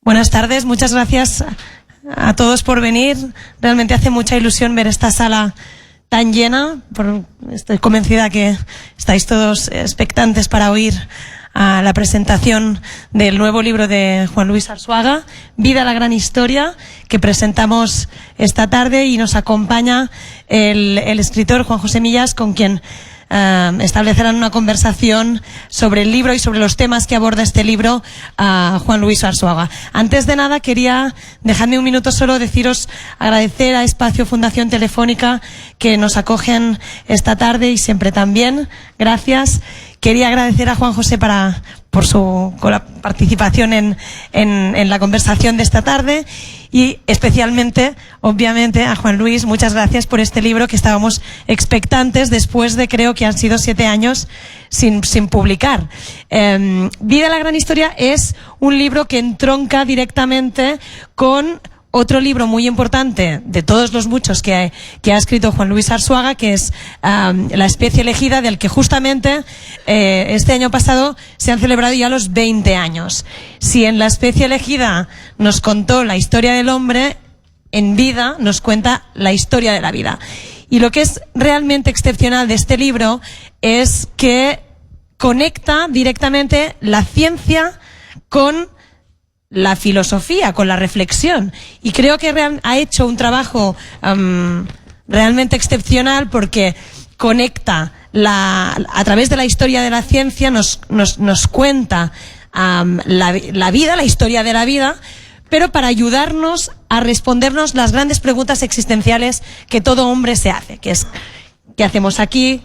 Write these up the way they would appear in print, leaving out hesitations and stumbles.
Buenas tardes, muchas gracias a todos por venir. Realmente hace mucha ilusión ver esta sala tan llena. Estoy convencida que estáis todos expectantes para oír a la presentación del nuevo libro de Juan Luis Arzuaga, Vida, la gran historia, que presentamos esta tarde, y nos acompaña el escritor Juan José Millás, con quien establecerán una conversación sobre el libro y sobre los temas que aborda este libro a Juan Luis Arzuaga. Antes de nada, quería, dejadme un minuto solo, agradecer a Espacio Fundación Telefónica, que nos acogen esta tarde y siempre también. Gracias. Quería agradecer a Juan José por su participación en la conversación de esta tarde, y especialmente, obviamente, a Juan Luis. Muchas gracias por este libro que estábamos expectantes después de, creo que han sido 7 años sin publicar. Vida, la gran historia es un libro que entronca directamente con otro libro muy importante de todos los muchos que ha escrito Juan Luis Arzuaga, que es La especie elegida, del que justamente este año pasado se han celebrado ya los 20 años. Si en La especie elegida nos contó la historia del hombre, en Vida nos cuenta la historia de la vida. Y lo que es realmente excepcional de este libro es que conecta directamente la ciencia con la filosofía, con la reflexión, y creo que ha hecho un trabajo realmente excepcional, porque conecta a través de la historia de la ciencia, nos cuenta la vida, la historia de la vida, pero para ayudarnos a respondernos las grandes preguntas existenciales que todo hombre se hace, que es: ¿qué hacemos aquí?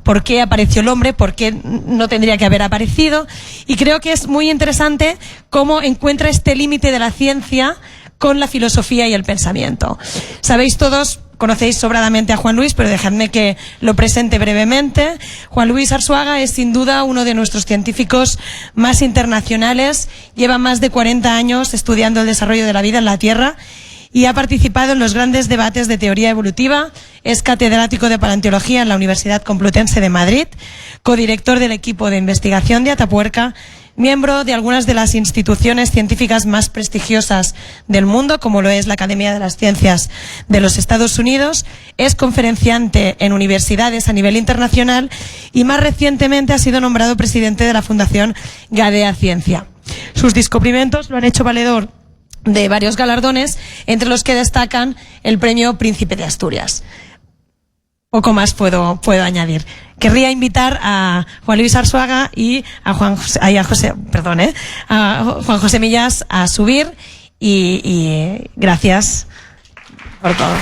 ¿Por qué apareció el hombre? ¿Por qué no tendría que haber aparecido? Y creo que es muy interesante cómo encuentra este límite de la ciencia con la filosofía y el pensamiento. Sabéis todos, conocéis sobradamente a Juan Luis, pero dejadme que lo presente brevemente. Juan Luis Arzuaga es sin duda uno de nuestros científicos más internacionales. Lleva más de 40 años estudiando el desarrollo de la vida en la Tierra y ha participado en los grandes debates de teoría evolutiva. Es catedrático de paleontología en la Universidad Complutense de Madrid, codirector del equipo de investigación de Atapuerca, miembro de algunas de las instituciones científicas más prestigiosas del mundo, como lo es la Academia de las Ciencias de los Estados Unidos. Es conferenciante en universidades a nivel internacional y más recientemente ha sido nombrado presidente de la Fundación Gadea Ciencia. Sus descubrimientos lo han hecho valedor de varios galardones, entre los que destacan el Premio Príncipe de Asturias. Poco más puedo añadir. Querría invitar a Juan Luis Arzuaga y a Juan José Millás a subir, y gracias por todo.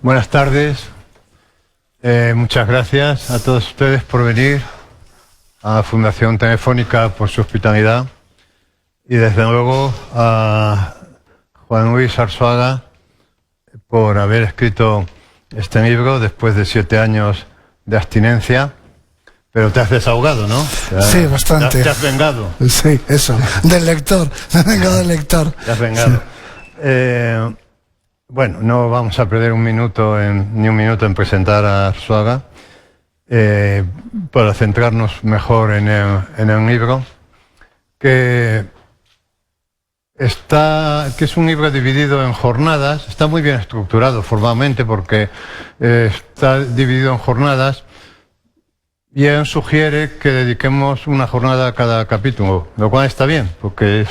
Buenas tardes. Muchas gracias a todos ustedes por venir, a Fundación Telefónica por su hospitalidad, y desde luego a Juan Luis Arzuaga por haber escrito este libro después de 7 años de abstinencia. Pero te has desahogado, ¿no? Sí, bastante. Te has vengado. Sí, eso, del lector, me vengo del lector. Te has vengado. Sí. Bueno, no vamos a perder ni un minuto en presentar a Arzuaga, para centrarnos mejor en el libro, que es un libro dividido en jornadas. Está muy bien estructurado formalmente, porque está dividido en jornadas, y él sugiere que dediquemos una jornada a cada capítulo, lo cual está bien, porque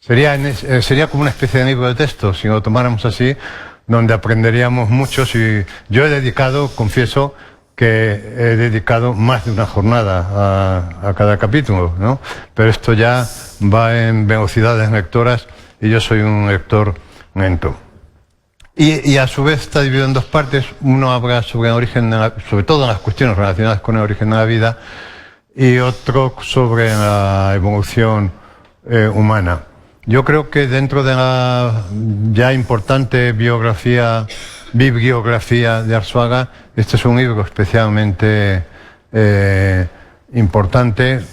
sería como una especie de libro de texto si lo tomáramos así, donde aprenderíamos mucho. Si yo confieso que he dedicado más de una jornada a cada capítulo, ¿no? Pero esto ya va en velocidades lectoras, y yo soy un lector lento. Y a su vez está dividido en 2 partes. Uno habla sobre el origen, sobre todo en las cuestiones relacionadas con el origen de la vida, y otro sobre la evolución humana. Yo creo que dentro de la ya importante bibliografía de Arzuaga, este es un libro especialmente importante,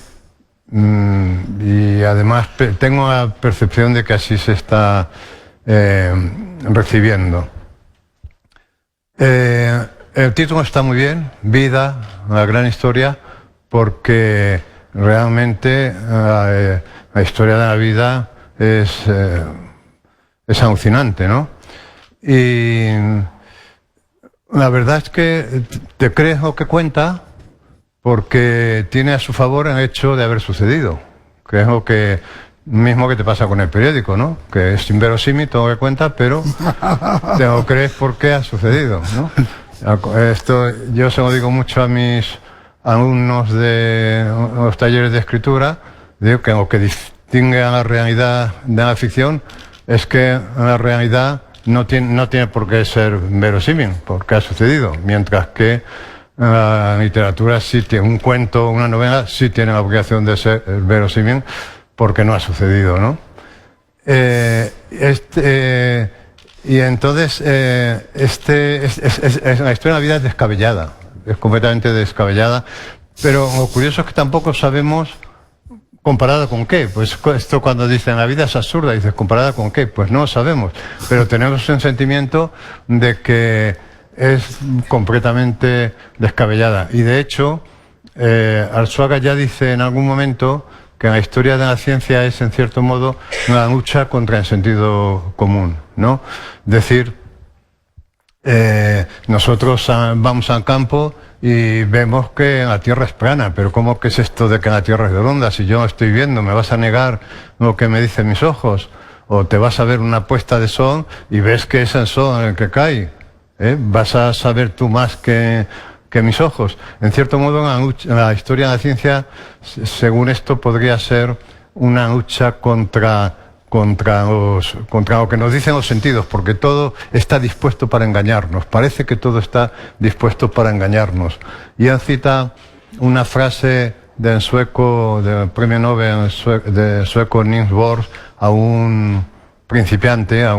y además tengo la percepción de que así se está recibiendo. El título está muy bien, Vida, una gran historia, porque realmente la historia de la vida es alucinante, ¿no? Y la verdad es que te crees lo que cuenta porque tiene a su favor el hecho de haber sucedido, que es lo que mismo que te pasa con el periódico, ¿no? Que es inverosímil todo lo que cuenta, pero te lo crees porque ha sucedido, ¿no? Esto yo se lo digo mucho a mis alumnos de los talleres de escritura, digo que lo que distingue a la realidad de la ficción es que la realidad no tiene por qué ser verosímil, porque ha sucedido, mientras que la literatura sí tiene, un cuento, una novela sí tiene la obligación de ser verosímil porque no ha sucedido, ¿no? Y entonces la historia de la vida es descabellada, es completamente descabellada, pero lo curioso es que tampoco sabemos ¿comparada con qué? Pues esto cuando dicen la vida es absurda, dices ¿comparada con qué? Pues no lo sabemos, pero tenemos un sentimiento de que es completamente descabellada. Y de hecho, Arzuaga ya dice en algún momento que la historia de la ciencia es en cierto modo una lucha contra el sentido común, ¿no? Es decir, nosotros vamos al campo y vemos que la Tierra es plana, pero ¿cómo que es esto de que la Tierra es redonda? Si yo estoy viendo, ¿me vas a negar lo que me dicen mis ojos? O te vas a ver una puesta de sol y ves que es el sol el que cae, ¿eh? Vas a saber tú más que mis ojos. En cierto modo, la historia de la ciencia, según esto, podría ser una lucha contra lo que nos dicen los sentidos, porque todo está dispuesto para engañarnos. Parece que todo está dispuesto para engañarnos. Y él cita una frase del sueco, del premio Nobel de sueco Niels Bohr, a un principiante, a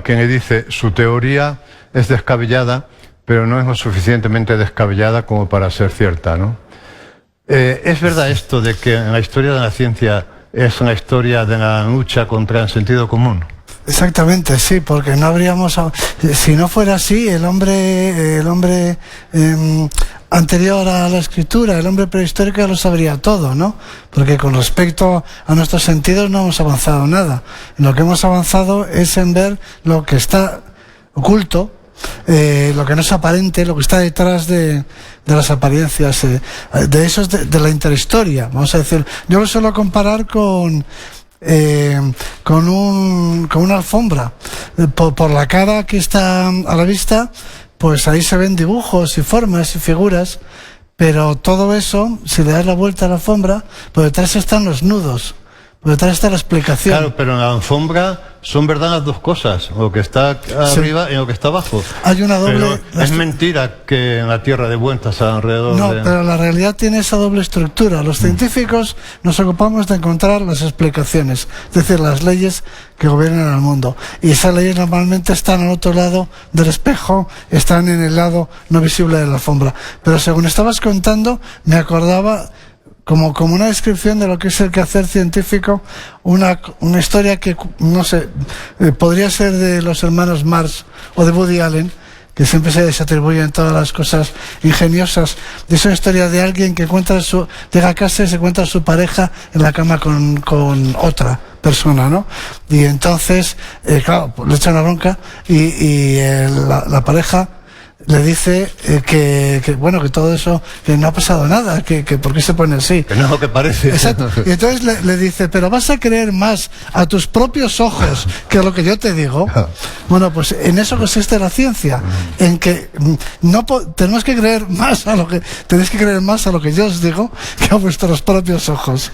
quien le dice: su teoría es descabellada, pero no es lo suficientemente descabellada como para ser cierta, ¿no? ¿Es verdad esto de que en la historia de la ciencia es una historia de la lucha contra el sentido común? Exactamente, sí, porque no habríamos... Si no fuera así, el hombre anterior a la escritura, el hombre prehistórico, lo sabría todo, ¿no? Porque con respecto a nuestros sentidos no hemos avanzado nada. Lo que hemos avanzado es en ver lo que está oculto, lo que no es aparente, lo que está detrás de las apariencias, de eso es de la interhistoria, vamos a decir. Yo lo suelo comparar con una alfombra. Por la cara que está a la vista, pues ahí se ven dibujos y formas y figuras, pero todo eso, si le das la vuelta a la alfombra, por detrás están los nudos, por detrás está la explicación. Claro, pero en la alfombra son verdad las dos cosas, lo que está arriba y lo que está abajo. Hay una doble... Pero es mentira que en la Tierra de vueltas alrededor No, pero la realidad tiene esa doble estructura. Los científicos nos ocupamos de encontrar las explicaciones, es decir, las leyes que gobiernan al mundo. Y esas leyes normalmente están al otro lado del espejo, están en el lado no visible de la alfombra. Pero según estabas contando, me acordaba... Como una descripción de lo que es el quehacer científico, una historia que, no sé, podría ser de los hermanos Marx o de Woody Allen, que siempre se atribuyen todas las cosas ingeniosas. Es una historia de alguien que llega a casa y se encuentra a su pareja en la cama con otra persona, ¿no? Y entonces, claro, le echa una bronca y la pareja le dice que bueno, que todo eso, que no ha pasado nada, que ¿por qué se pone así? Que no es lo que parece. Exacto. Y entonces le dice, pero vas a creer más a tus propios ojos que a lo que yo te digo. Bueno, pues en eso consiste la ciencia, en que tenemos que creer más tenéis que creer más a lo que yo os digo que a vuestros propios ojos.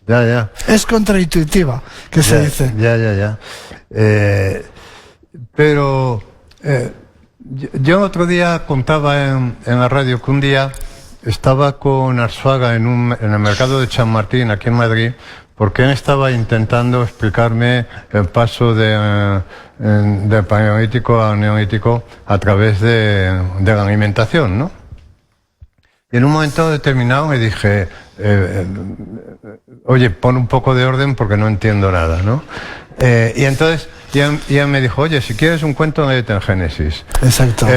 Ya. Es contraintuitiva, que se dice. Ya. Pero... yo otro día contaba en la radio que un día estaba con Arzuaga en el mercado de Chamartín, aquí en Madrid, porque él estaba intentando explicarme el paso del paleolítico al neolítico a través de la alimentación, ¿no? Y en un momento determinado me dije, oye, pon un poco de orden porque no entiendo nada, ¿no? Y entonces y él me dijo, oye, si quieres un cuento, léete en Génesis. Exacto.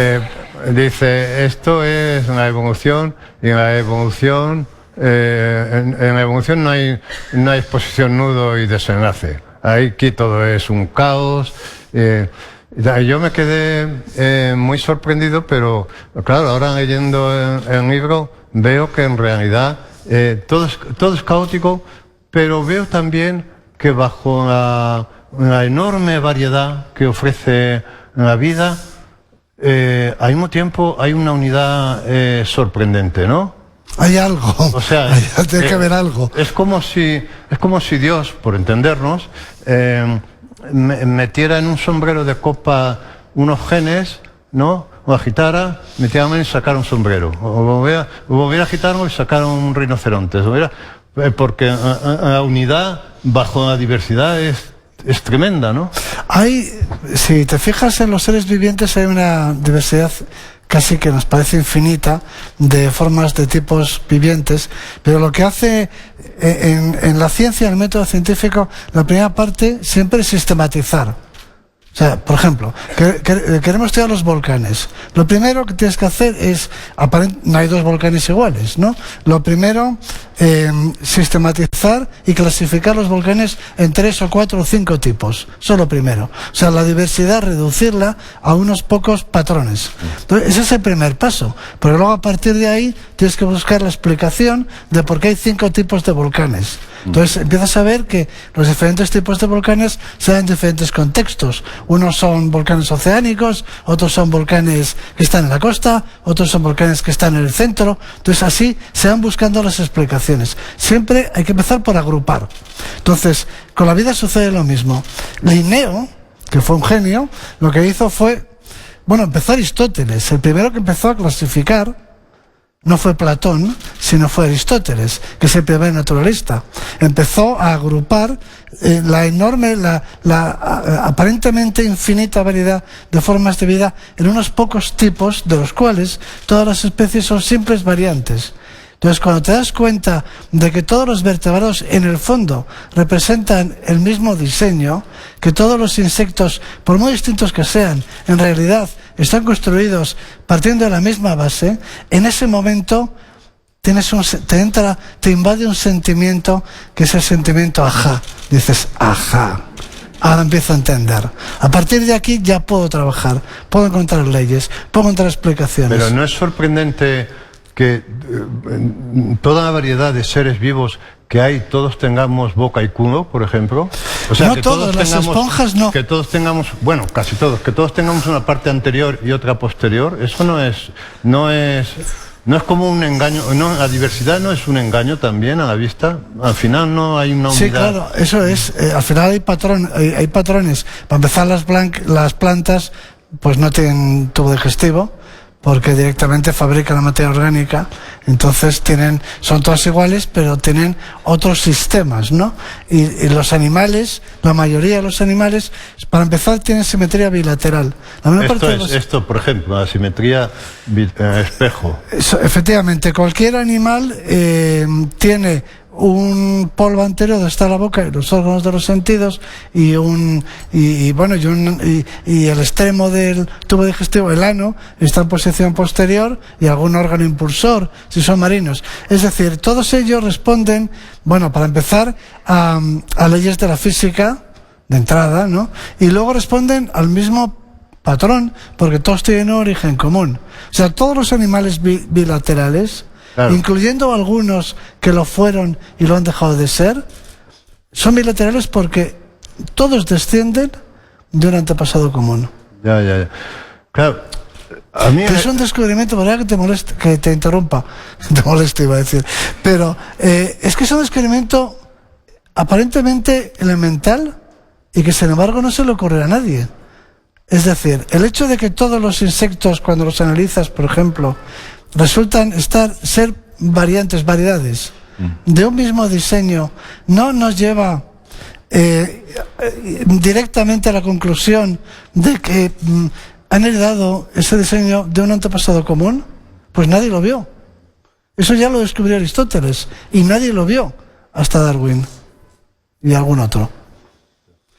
Dice, esto es una evolución, y en la evolución, en la evolución no hay exposición, nudo y desenlace. Aquí todo es un caos. Yo me quedé muy sorprendido, pero claro, ahora leyendo el libro veo que en realidad todo es caótico, pero veo también que bajo la enorme variedad que ofrece la vida, al mismo tiempo hay una unidad sorprendente, ¿no? Hay algo, o sea, tiene que haber algo. Es como si Dios, por entendernos, metiera en un sombrero de copa unos genes, ¿no? O agitara, metiera y sacara un sombrero. O volviera a agitarlo y sacara un rinoceronte. Porque la unidad bajo la diversidad es tremenda, ¿no? Si te fijas en los seres vivientes, hay una diversidad casi que nos parece infinita de formas de tipos vivientes, pero lo que hace en la ciencia, en el método científico, la primera parte siempre es sistematizar. O sea, por ejemplo, queremos estudiar los volcanes. Lo primero que tienes que hacer es, no hay dos volcanes iguales, ¿no? Lo primero, sistematizar y clasificar los volcanes en 3 o 4 o 5 tipos. Eso es lo primero. O sea, la diversidad, reducirla a unos pocos patrones. Entonces, ese es el primer paso. Pero luego, a partir de ahí, tienes que buscar la explicación de por qué hay 5 tipos de volcanes. Entonces empiezas a ver que los diferentes tipos de volcanes se dan en diferentes contextos. Unos son volcanes oceánicos, otros son volcanes que están en la costa, otros son volcanes que están en el centro. Entonces así se van buscando las explicaciones. Siempre hay que empezar por agrupar. Entonces, con la vida sucede lo mismo. Linneo, que fue un genio, lo que hizo fue, empezó Aristóteles, el primero que empezó a clasificar. No fue Platón, sino fue Aristóteles, que es el primer naturalista. Empezó a agrupar la enorme, aparentemente infinita variedad de formas de vida en unos pocos tipos, de los cuales todas las especies son simples variantes. Entonces, cuando te das cuenta de que todos los vertebrados en el fondo representan el mismo diseño, que todos los insectos, por muy distintos que sean, en realidad están construidos partiendo de la misma base, en ese momento te invade un sentimiento que es el sentimiento ajá. Dices, ajá. Ahora empiezo a entender. A partir de aquí ya puedo trabajar, puedo encontrar leyes, puedo encontrar explicaciones. Pero no es sorprendente que toda la variedad de seres vivos que hay, todos tengamos boca y culo, por ejemplo. O sea, no que todos, las esponjas no. Que todos tengamos, casi todos, que todos tengamos una parte anterior y otra posterior. Eso no es como un engaño. No, la diversidad no es un engaño también a la vista. Al final no hay una unidad. Sí, claro, eso es. Al final hay patrones. Para empezar, las plantas pues no tienen tubo digestivo, porque directamente fabrican la materia orgánica, entonces son todas iguales, pero tienen otros sistemas, ¿no? Y los animales, la mayoría de los animales, para empezar, tienen simetría bilateral. Esto, por ejemplo, la simetría espejo. Efectivamente, cualquier animal tiene un polvo anterior donde está la boca y los órganos de los sentidos y el extremo del tubo digestivo, el ano, está en posición posterior, y algún órgano impulsor si son marinos. Es decir, todos ellos responden, para empezar, a leyes de la física de entrada, ¿no? Y luego responden al mismo patrón, porque todos tienen un origen común. O sea, todos los animales bilaterales, claro, incluyendo algunos que lo fueron y lo han dejado de ser, son bilaterales porque todos descienden de un antepasado común. Ya. Claro, a mí es un descubrimiento, ¿verdad? Que te interrumpa, te moleste, iba a decir. Pero es que es un descubrimiento aparentemente elemental y que sin embargo no se le ocurre a nadie. Es decir, el hecho de que todos los insectos, cuando los analizas, por ejemplo, resultan ser variedades de un mismo diseño, no nos lleva directamente a la conclusión de que han heredado ese diseño de un antepasado común. Pues nadie lo vio. Eso ya lo descubrió Aristóteles y nadie lo vio hasta Darwin y algún otro.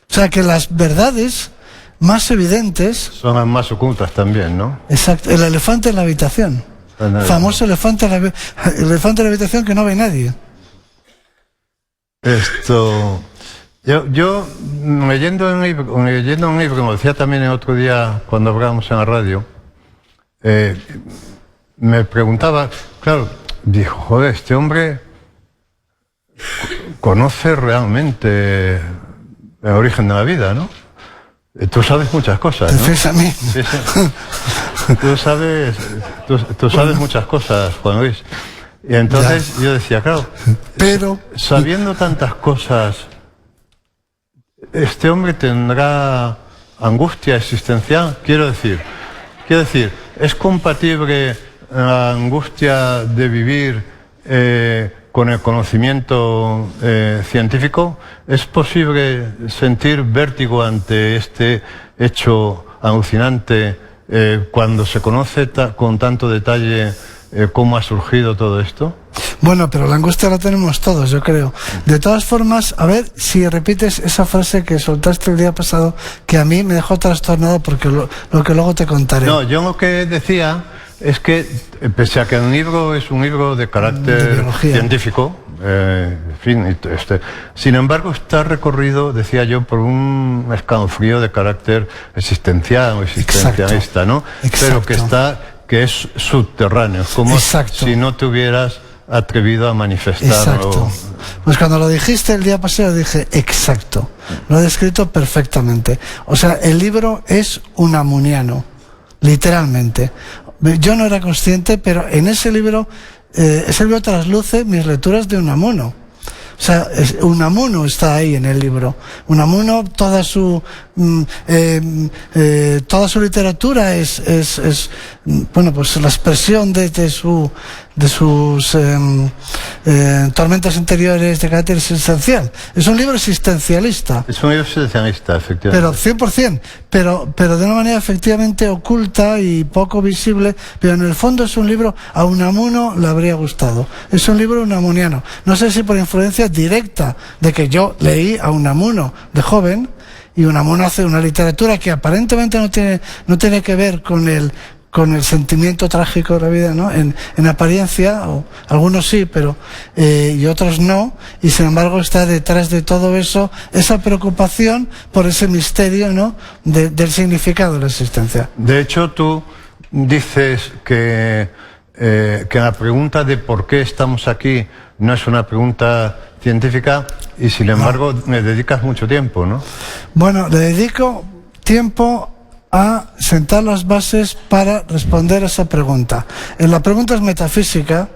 O sea, que las verdades más evidentes... Son las más ocultas también, ¿no? Exacto, el elefante en la habitación. El famoso elefante en la habitación que no ve nadie. Yo leyendo un libro, como decía también el otro día cuando hablábamos en la radio, me preguntaba, claro, dijo, joder, este hombre conoce realmente el origen de la vida, ¿no? Tú sabes muchas cosas, ¿no? ¿Te refieres a mí? Sí, sí. Tú sabes muchas cosas, Juan Luis. Y entonces yo decía, claro, pero sabiendo tantas cosas, este hombre tendrá angustia existencial. Quiero decir, ¿es compatible la angustia de vivir con el conocimiento científico? ¿Es posible sentir vértigo ante este hecho alucinante cuando se conoce con tanto detalle cómo ha surgido todo esto? Bueno, pero la angustia la tenemos todos, yo creo. De todas formas, a ver si repites esa frase que soltaste el día pasado, que a mí me dejó trastornado, porque lo que luego te contaré. No, yo lo que decía es que, pese a que el libro es un libro de carácter científico, en fin, sin embargo está recorrido, decía yo, por un escalofrío de carácter existencial o existencialista, ¿no? Exacto. Pero que es subterráneo, como si no te hubieras atrevido a manifestarlo. Exacto. Pues cuando lo dijiste el día pasado dije, exacto, lo he descrito perfectamente. O sea, el libro es unamuniano, literalmente. Yo no era consciente, pero en ese libro trasluce mis lecturas de Unamuno. O sea, Unamuno está ahí en el libro. Unamuno, toda su literatura es bueno, pues la expresión de sus tormentas interiores de carácter existencial. Es un libro existencialista. Es un libro existencialista, efectivamente. Pero 100%, pero de una manera efectivamente oculta y poco visible, pero en el fondo es un libro, a Unamuno le habría gustado. Es un libro unamuniano. No sé si por influencia directa de que yo leí a Unamuno de joven, y Unamuno hace una literatura que aparentemente no tiene que ver con el sentimiento trágico de la vida, ¿no? En apariencia, o algunos sí, pero y otros no, y sin embargo está detrás de todo eso esa preocupación por ese misterio, ¿no? Del significado de la existencia. De hecho, tú dices que la pregunta de por qué estamos aquí no es una pregunta científica, y sin embargo me dedicas mucho tiempo, ¿no? Bueno, le dedico tiempo a sentar las bases para responder a esa pregunta. La pregunta es metafísica,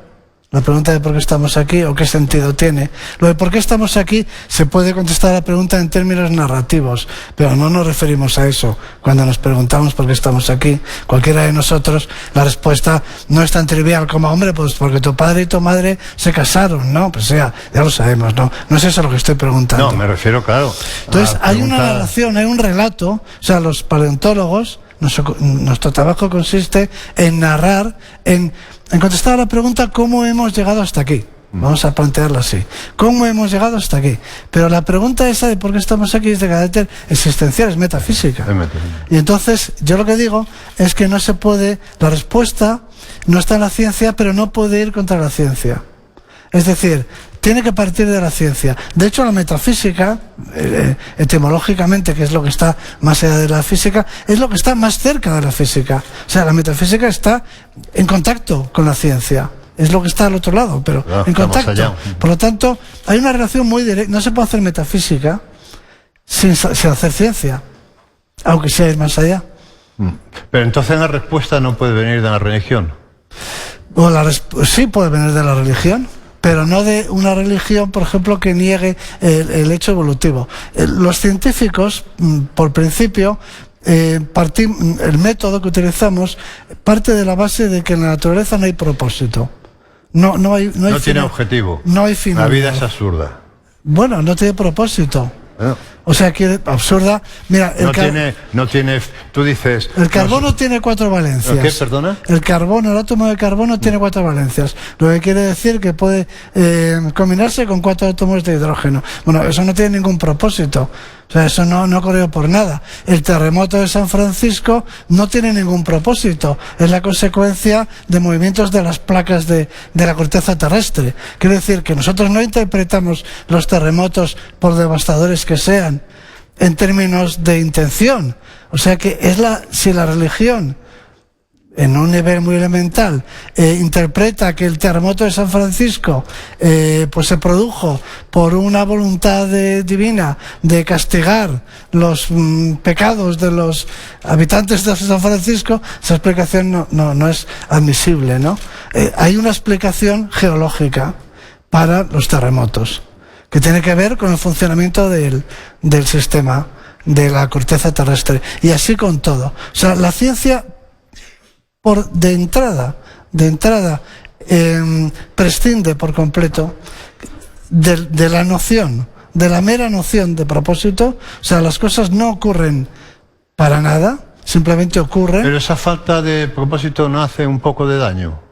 la pregunta de por qué estamos aquí o qué sentido tiene. Lo de por qué estamos aquí se puede contestar a la pregunta en términos narrativos, pero no nos referimos a eso. Cuando nos preguntamos por qué estamos aquí, cualquiera de nosotros, la respuesta no es tan trivial como, hombre, pues porque tu padre y tu madre se casaron, ¿no? Pues ya lo sabemos, ¿no? No es eso lo que estoy preguntando. No, me refiero, claro. Entonces, hay una narración, hay un relato, o sea, los paleontólogos, nuestro trabajo consiste en narrar, en contestar a la pregunta ¿cómo hemos llegado hasta aquí? Vamos a plantearlo así. ¿Cómo hemos llegado hasta aquí? Pero la pregunta esa de por qué estamos aquí es de carácter existencial, es metafísica. Y entonces yo lo que digo es que no se puede, la respuesta no está en la ciencia, pero no puede ir contra la ciencia. Es decir, tiene que partir de la ciencia. De hecho, la metafísica, etimológicamente, que es lo que está más allá de la física, es lo que está más cerca de la física. O sea, la metafísica está en contacto con la ciencia. Es lo que está al otro lado, pero en contacto. Por lo tanto, hay una relación muy directa. No se puede hacer metafísica sin hacer ciencia, aunque sea ir más allá. Pero entonces la respuesta no puede venir de la religión. Sí puede venir de la religión, pero no de una religión, por ejemplo, que niegue el hecho evolutivo. Los científicos, por principio, el método que utilizamos parte de la base de que en la naturaleza no hay propósito. No tiene objetivo. No hay final. La vida es absurda. Bueno, no tiene propósito. O sea, que absurda. Mira, tú dices... El carbono tiene 4 valencias. ¿Qué, perdona? El átomo de carbono tiene 4 valencias, lo que quiere decir que puede combinarse con 4 átomos de hidrógeno. Bueno, eso no tiene ningún propósito. O sea, eso no corrió por nada. El terremoto de San Francisco no tiene ningún propósito. Es la consecuencia de movimientos de las placas de la corteza terrestre. Quiere decir que nosotros no interpretamos los terremotos, por devastadores que sean, en términos de intención. O sea que si la religión, en un nivel muy elemental, interpreta que el terremoto de San Francisco pues se produjo por una voluntad divina de castigar los pecados de los habitantes de San Francisco, esa explicación no es admisible, ¿no? Hay una explicación geológica para los terremotos, que tiene que ver con el funcionamiento del sistema de la corteza terrestre, y así con todo. O sea, la ciencia de entrada prescinde por completo de la noción, de la mera noción de propósito. O sea, las cosas no ocurren para nada, simplemente ocurren. Pero esa falta de propósito no hace un poco de daño.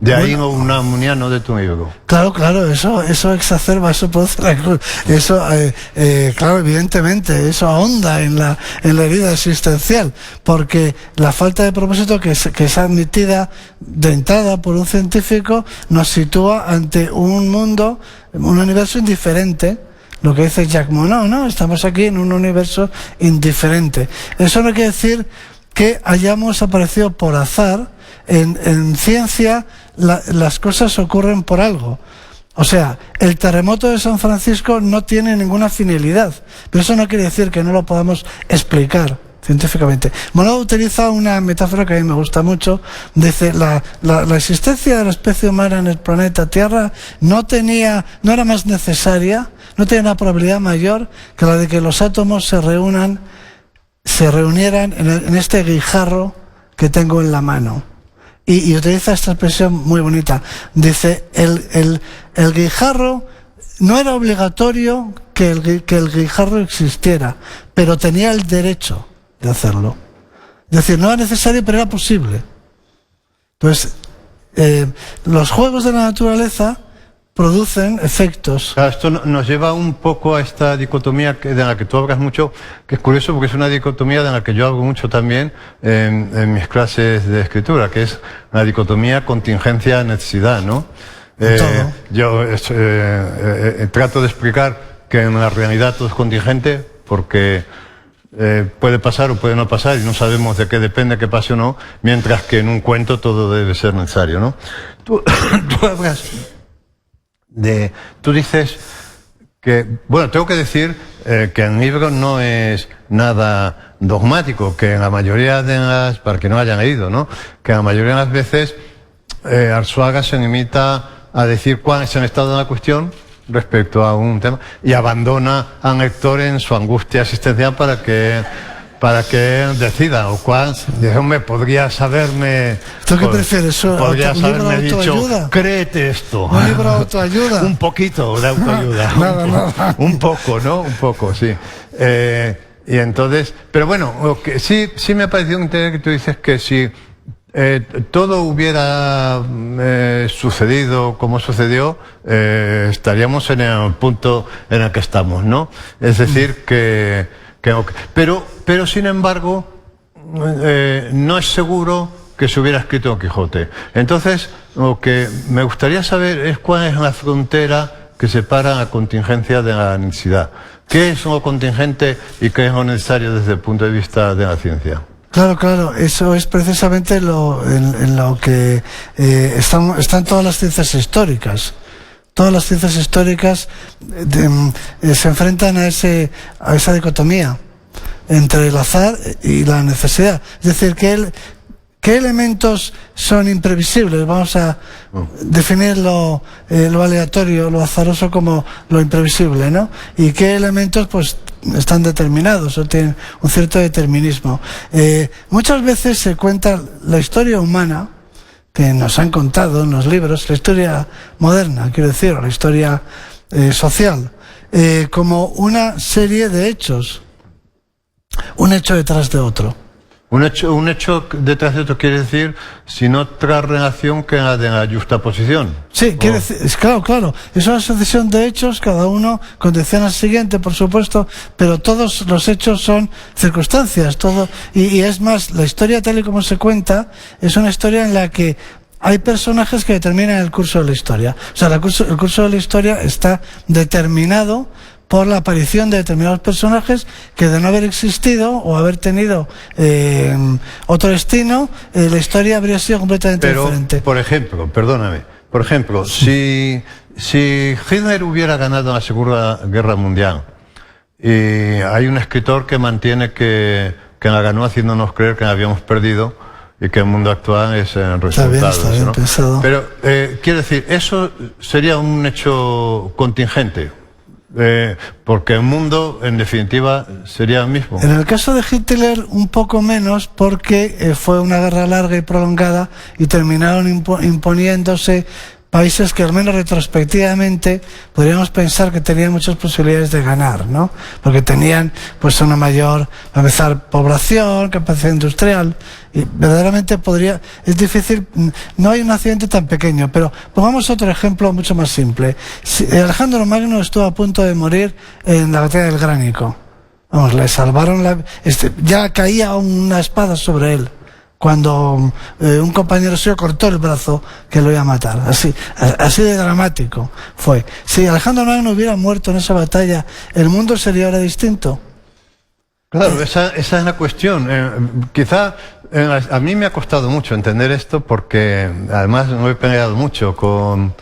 De ahí un amuniano de tu amigo. Claro, eso exacerba, eso produce la cruz. Eso, claro, evidentemente, eso ahonda en la herida existencial, porque la falta de propósito que es admitida de entrada por un científico nos sitúa ante un mundo, un universo indiferente. Lo que dice Jacques Monod, ¿no? Estamos aquí en un universo indiferente. Eso no quiere decir que hayamos aparecido por azar. En ciencia las cosas ocurren por algo. O sea, el terremoto de San Francisco no tiene ninguna finalidad, pero eso no quiere decir que no lo podamos explicar científicamente. Monod utiliza una metáfora que a mí me gusta mucho. Dice, la existencia de la especie humana en el planeta Tierra no era más necesaria, no tenía una probabilidad mayor que la de que los átomos se reunieran en este guijarro que tengo en la mano. Y utiliza esta expresión muy bonita. Dice, el guijarro, no era obligatorio que el guijarro existiera, pero tenía el derecho de hacerlo. Es decir, no era necesario, pero era posible. Entonces, los juegos de la naturaleza producen efectos. Claro, esto nos lleva un poco a esta dicotomía de la que tú hablas mucho, que es curioso porque es una dicotomía de la que yo hablo mucho también en mis clases de escritura, que es la dicotomía contingencia-necesidad, ¿no? Yo trato de explicar que en la realidad todo es contingente porque puede pasar o puede no pasar y no sabemos de qué depende que pase o no, mientras que en un cuento todo debe ser necesario, ¿no? Tú hablas tú dices que, bueno, tengo que decir que el libro no es nada dogmático, que en la mayoría de para que no hayan leído, ¿no? Que en la mayoría de las veces Arzuaga se limita a decir cuál es el estado de la cuestión respecto a un tema y abandona al lector en su angustia existencial para que decida, o cual, déjame, podrías haberme... ¿Tú qué prefieres? Podrías haberme dicho, créete esto. ¿Un libro de autoayuda? Un poquito de autoayuda. Nada. Un poco, ¿no? Un poco, sí. Y entonces, pero bueno, lo que sí me ha parecido interesante que tú dices que si todo hubiera sucedido como sucedió, estaríamos en el punto en el que estamos, ¿no? Es decir, pero sin embargo, no es seguro que se hubiera escrito Don Quijote. Entonces, lo que me gustaría saber es cuál es la frontera que separa la contingencia de la necesidad. ¿Qué es lo contingente y qué es lo necesario desde el punto de vista de la ciencia? Claro, eso es precisamente en lo que están todas las ciencias históricas. Todas las ciencias históricas se enfrentan a esa dicotomía entre el azar y la necesidad. Es decir, ¿qué elementos son imprevisibles? Vamos a definir lo aleatorio, lo azaroso como lo imprevisible, ¿no? Y qué elementos pues están determinados o tienen un cierto determinismo. Muchas veces se cuenta la historia humana que nos han contado en los libros, la historia moderna, quiero decir, la historia social, como una serie de hechos, un hecho detrás de otro. Un hecho detrás de otro quiere decir sin otra relación que la de la justaposición. Sí, quiere decir, claro, es una sucesión de hechos, cada uno condiciona al siguiente, por supuesto, pero todos los hechos son circunstancias, todo, y es más, la historia tal y como se cuenta, es una historia en la que hay personajes que determinan el curso de la historia. O sea, el curso de la historia está determinado por la aparición de determinados personajes que, de no haber existido o haber tenido otro destino, la historia habría sido completamente diferente. Por ejemplo, perdóname, si Hitler hubiera ganado la Segunda Guerra Mundial, y hay un escritor que mantiene que la ganó haciéndonos creer que la habíamos perdido y que el mundo actual es el resultado. Está bien, ¿no? Pensado. Pero quiero decir, eso sería un hecho contingente. Porque el mundo, en definitiva, sería el mismo. En el caso de Hitler, un poco menos, porque fue una guerra larga y prolongada y terminaron imponiéndose países que, al menos retrospectivamente, podríamos pensar que tenían muchas posibilidades de ganar, ¿no? Porque tenían, pues, una mayor, a empezar, población, capacidad industrial, y verdaderamente es difícil, no hay un accidente tan pequeño, pero pongamos otro ejemplo mucho más simple. Alejandro Magno estuvo a punto de morir en la batalla del Gránico. Vamos, le salvaron ya caía una espada sobre él, cuando un compañero suyo cortó el brazo que lo iba a matar. Así de dramático fue. Si Alejandro Magno hubiera muerto en esa batalla, ¿el mundo sería ahora distinto? Claro, esa es la cuestión. Quizá a mí me ha costado mucho entender esto, porque además me he peleado mucho con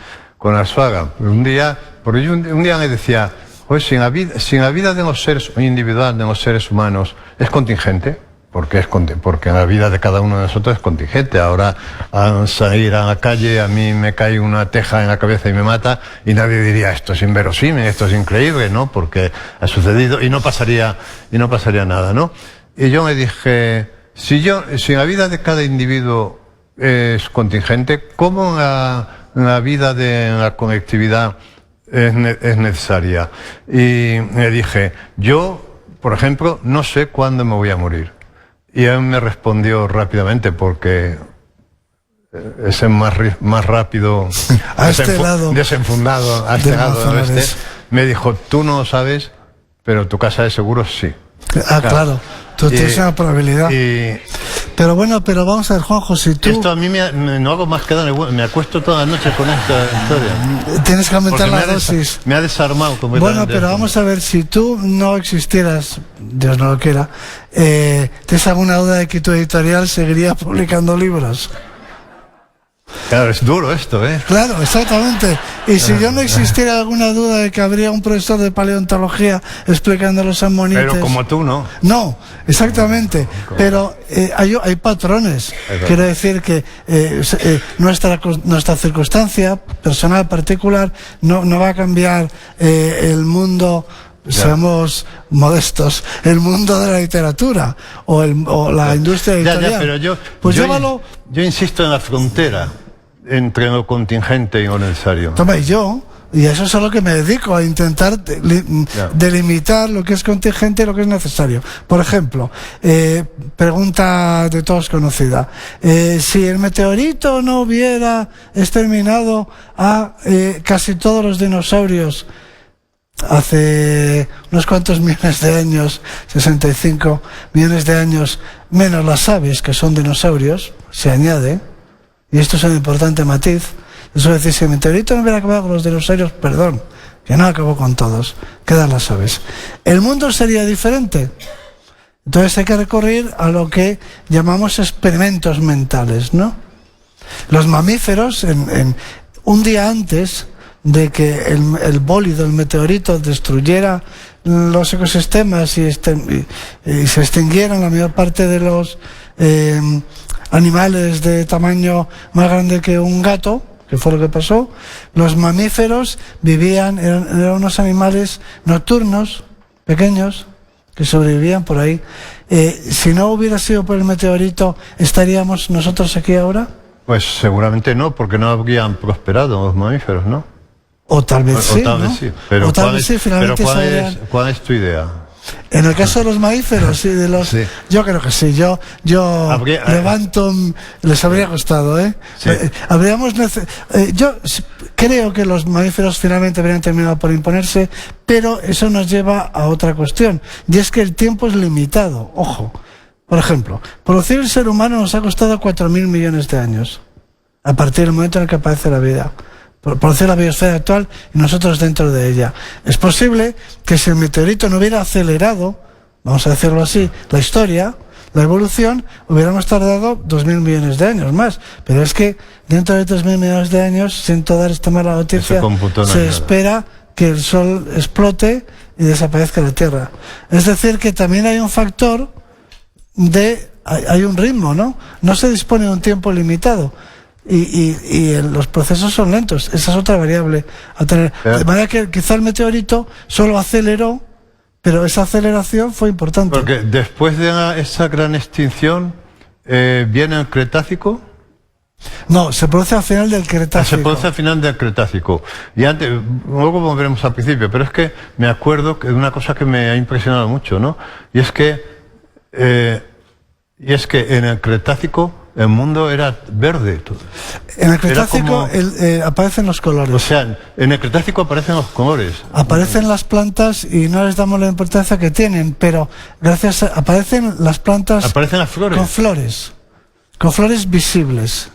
Arzuaga. Un día me decía, pues si la vida de los seres individual de los seres humanos es contingente, porque la vida de cada uno de nosotros es contingente. Ahora, al salir a la calle, a mí me cae una teja en la cabeza y me mata, y nadie diría, esto es inverosímil, esto es increíble, ¿no? Porque ha sucedido y no pasaría nada, ¿no? Y yo me dije, si la vida de cada individuo es contingente, ¿cómo la vida de la colectividad es necesaria? Y me dije, yo, por ejemplo, no sé cuándo me voy a morir. Y él me respondió rápidamente, porque es el más rápido, desenfundado, a este lado del oeste, me dijo, tú no lo sabes, pero tu casa de seguros sí. Claro, tú tienes una probabilidad. Pero bueno, vamos a ver, Juanjo, si tú... Esto a mí no hago más que darle vuelta, me acuesto toda la noche con esta historia. Tienes que aumentar la dosis. Me ha desarmado completamente. Bueno, pero vamos a ver, si tú no existieras, Dios no lo quiera, ¿tienes alguna duda de que tu editorial seguiría publicando libros? Claro, es duro esto, ¿eh? Claro, exactamente. Y si yo no existiera alguna duda de que habría un profesor de paleontología explicando los ammonites... Pero como tú, ¿no? No, exactamente. Pero hay patrones. Quiero decir que nuestra circunstancia personal particular no va a cambiar el mundo... Seamos modestos, el mundo de la literatura o la industria editorial. Pero yo insisto en la frontera entre lo contingente y lo necesario. Toma, y eso es a lo que me dedico, a intentar delimitar lo que es contingente y lo que es necesario. Por ejemplo, pregunta de todos conocida, si el meteorito no hubiera exterminado a casi todos los dinosaurios hace unos cuantos millones de años, 65 millones de años, menos las aves, que son dinosaurios, se añade, y esto es un importante matiz. Eso es decir, si el meteorito no hubiera acabado con los dinosaurios, perdón, que no acabó con todos, quedan las aves, el mundo sería diferente. Entonces hay que recurrir a lo que llamamos experimentos mentales, ¿no? Los mamíferos, un día antes de que el bólido, el meteorito, destruyera los ecosistemas y se extinguieran la mayor parte de los animales de tamaño más grande que un gato, que fue lo que pasó, los mamíferos eran unos animales nocturnos, pequeños, que sobrevivían por ahí. Si no hubiera sido por el meteorito, ¿estaríamos nosotros aquí ahora? Pues seguramente no, porque no habrían prosperado los mamíferos, ¿no? O tal vez sí, tal vez ¿no? sí. Pero o tal vez sí, finalmente ¿cuál es tu idea? En el caso de los mamíferos y de los... Sí. Yo creo que sí, yo levanto... Les habría costado, ¿eh? Sí. Yo creo que los mamíferos finalmente habrían terminado por imponerse, pero eso nos lleva a otra cuestión, y es que el tiempo es limitado, ojo. Por ejemplo, producir el ser humano nos ha costado 4.000 millones de años, a partir del momento en el que aparece la vida. Producir la biosfera actual y nosotros dentro de ella. Es posible que si el meteorito no hubiera acelerado, vamos a decirlo así, la historia, la evolución, hubiéramos tardado 2.000 millones de años más. Pero es que dentro de 2.000 millones de años, siento dar esta mala noticia, se espera que el Sol explote y desaparezca la Tierra. Es decir, que también hay un factor hay un ritmo, ¿no? No se dispone de un tiempo limitado. Y los procesos son lentos. Esa es otra variable a tener. De manera que quizá el meteorito solo aceleró, pero esa aceleración fue importante. Porque después de esa gran extinción, ¿viene el Cretácico? No, se produce al final del Cretácico. Se produce al final del Cretácico. Y antes, luego volveremos al principio, pero es que me acuerdo de una cosa que me ha impresionado mucho, ¿no? Y es que en el Cretácico el mundo era verde. En el Cretácico aparecen los colores. O sea, en el Cretácico aparecen los colores. Aparecen las plantas y no les damos la importancia que tienen, pero aparecen las plantas. Aparecen las flores. Con flores visibles,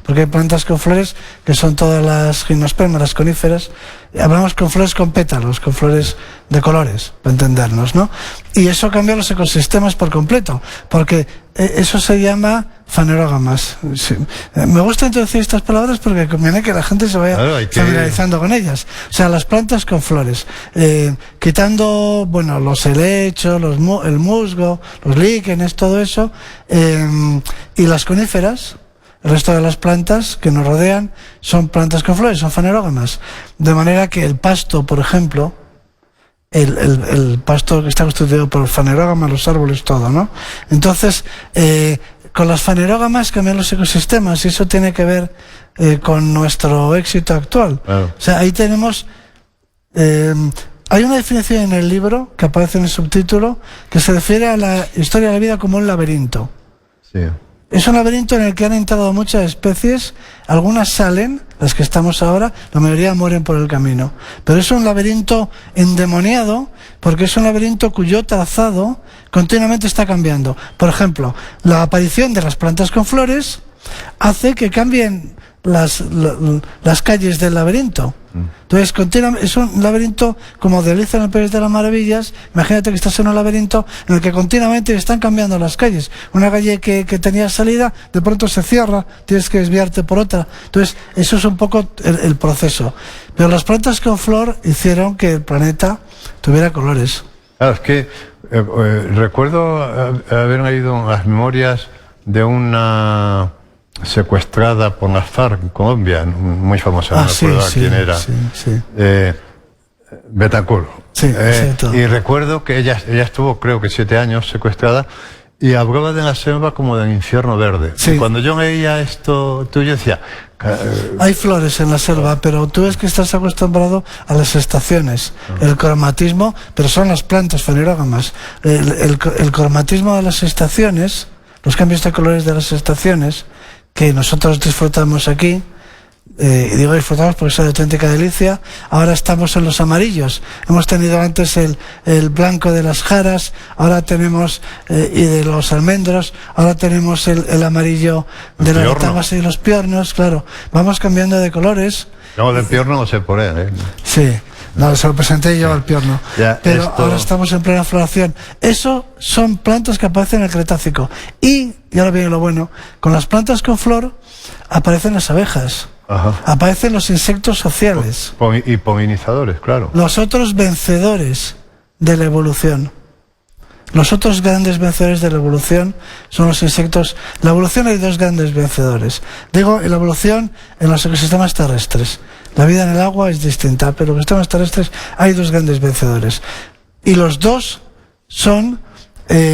porque hay plantas con flores que son todas las gimnospermas, las coníferas. Hablamos con flores con pétalos, con flores de colores, para entendernos, ¿no? Y eso cambia los ecosistemas por completo, porque eso se llama fanerógamas. Sí. Me gusta introducir estas palabras porque conviene que la gente se vaya familiarizando con ellas. O sea, las plantas con flores, quitando, bueno, los helechos, el musgo, los líquenes, todo eso, y las coníferas. El resto de las plantas que nos rodean son plantas con flores, son fanerógamas. De manera que el pasto, por ejemplo, el pasto que está constituido por fanerógamas, los árboles, todo, ¿no? Entonces, con las fanerógamas cambian los ecosistemas y eso tiene que ver con nuestro éxito actual. Claro. O sea, ahí tenemos... hay una definición en el libro que aparece en el subtítulo que se refiere a la historia de la vida como un laberinto. Sí. Es un laberinto en el que han entrado muchas especies, algunas salen, las que estamos ahora, la mayoría mueren por el camino. Pero es un laberinto endemoniado, porque es un laberinto cuyo trazado continuamente está cambiando. Por ejemplo, la aparición de las plantas con flores hace que cambien las calles del laberinto. Entonces, es un laberinto como de Alicia en el País de las Maravillas. Imagínate que estás en un laberinto en el que continuamente están cambiando las calles. Una calle que tenía salida, de pronto se cierra, tienes que desviarte por otra. Entonces, eso es un poco el proceso. Pero las plantas con flor hicieron que el planeta tuviera colores. Claro, es que recuerdo haber leído las memorias de una secuestrada por las FARC en Colombia, muy famosa, no recuerdo quién era, Betancourt. Y recuerdo que ella estuvo, creo que 7 años secuestrada, y hablaba de la selva como del infierno verde. Y cuando yo leía esto tuyo decía... hay flores en la selva, pero tú ves que estás acostumbrado a las estaciones, el cromatismo, pero son las plantas fanerógamas. El cromatismo de las estaciones, los cambios de colores de las estaciones, que nosotros disfrutamos aquí, y digo disfrutamos porque es una auténtica delicia. Ahora estamos en los amarillos. Hemos tenido antes el blanco de las jaras, ahora tenemos y de los almendros, ahora tenemos el amarillo de las retamas y los piornos. Claro, vamos cambiando de colores. No, del piorno no sé por él, Sí, no, se lo presenté yo al piorno. Pero ahora estamos en plena floración. Eso son plantas que aparecen en el Cretácico. Y ahora viene lo bueno, con las plantas con flor aparecen las abejas. Ajá. Aparecen los insectos sociales. Y polinizadores, claro. Los otros vencedores de la evolución. Los otros grandes vencedores de la evolución son los insectos. La evolución hay 2 grandes vencedores. Digo, en la evolución en los ecosistemas terrestres. La vida en el agua es distinta, pero en los ecosistemas terrestres hay 2 grandes vencedores. Y los 2 son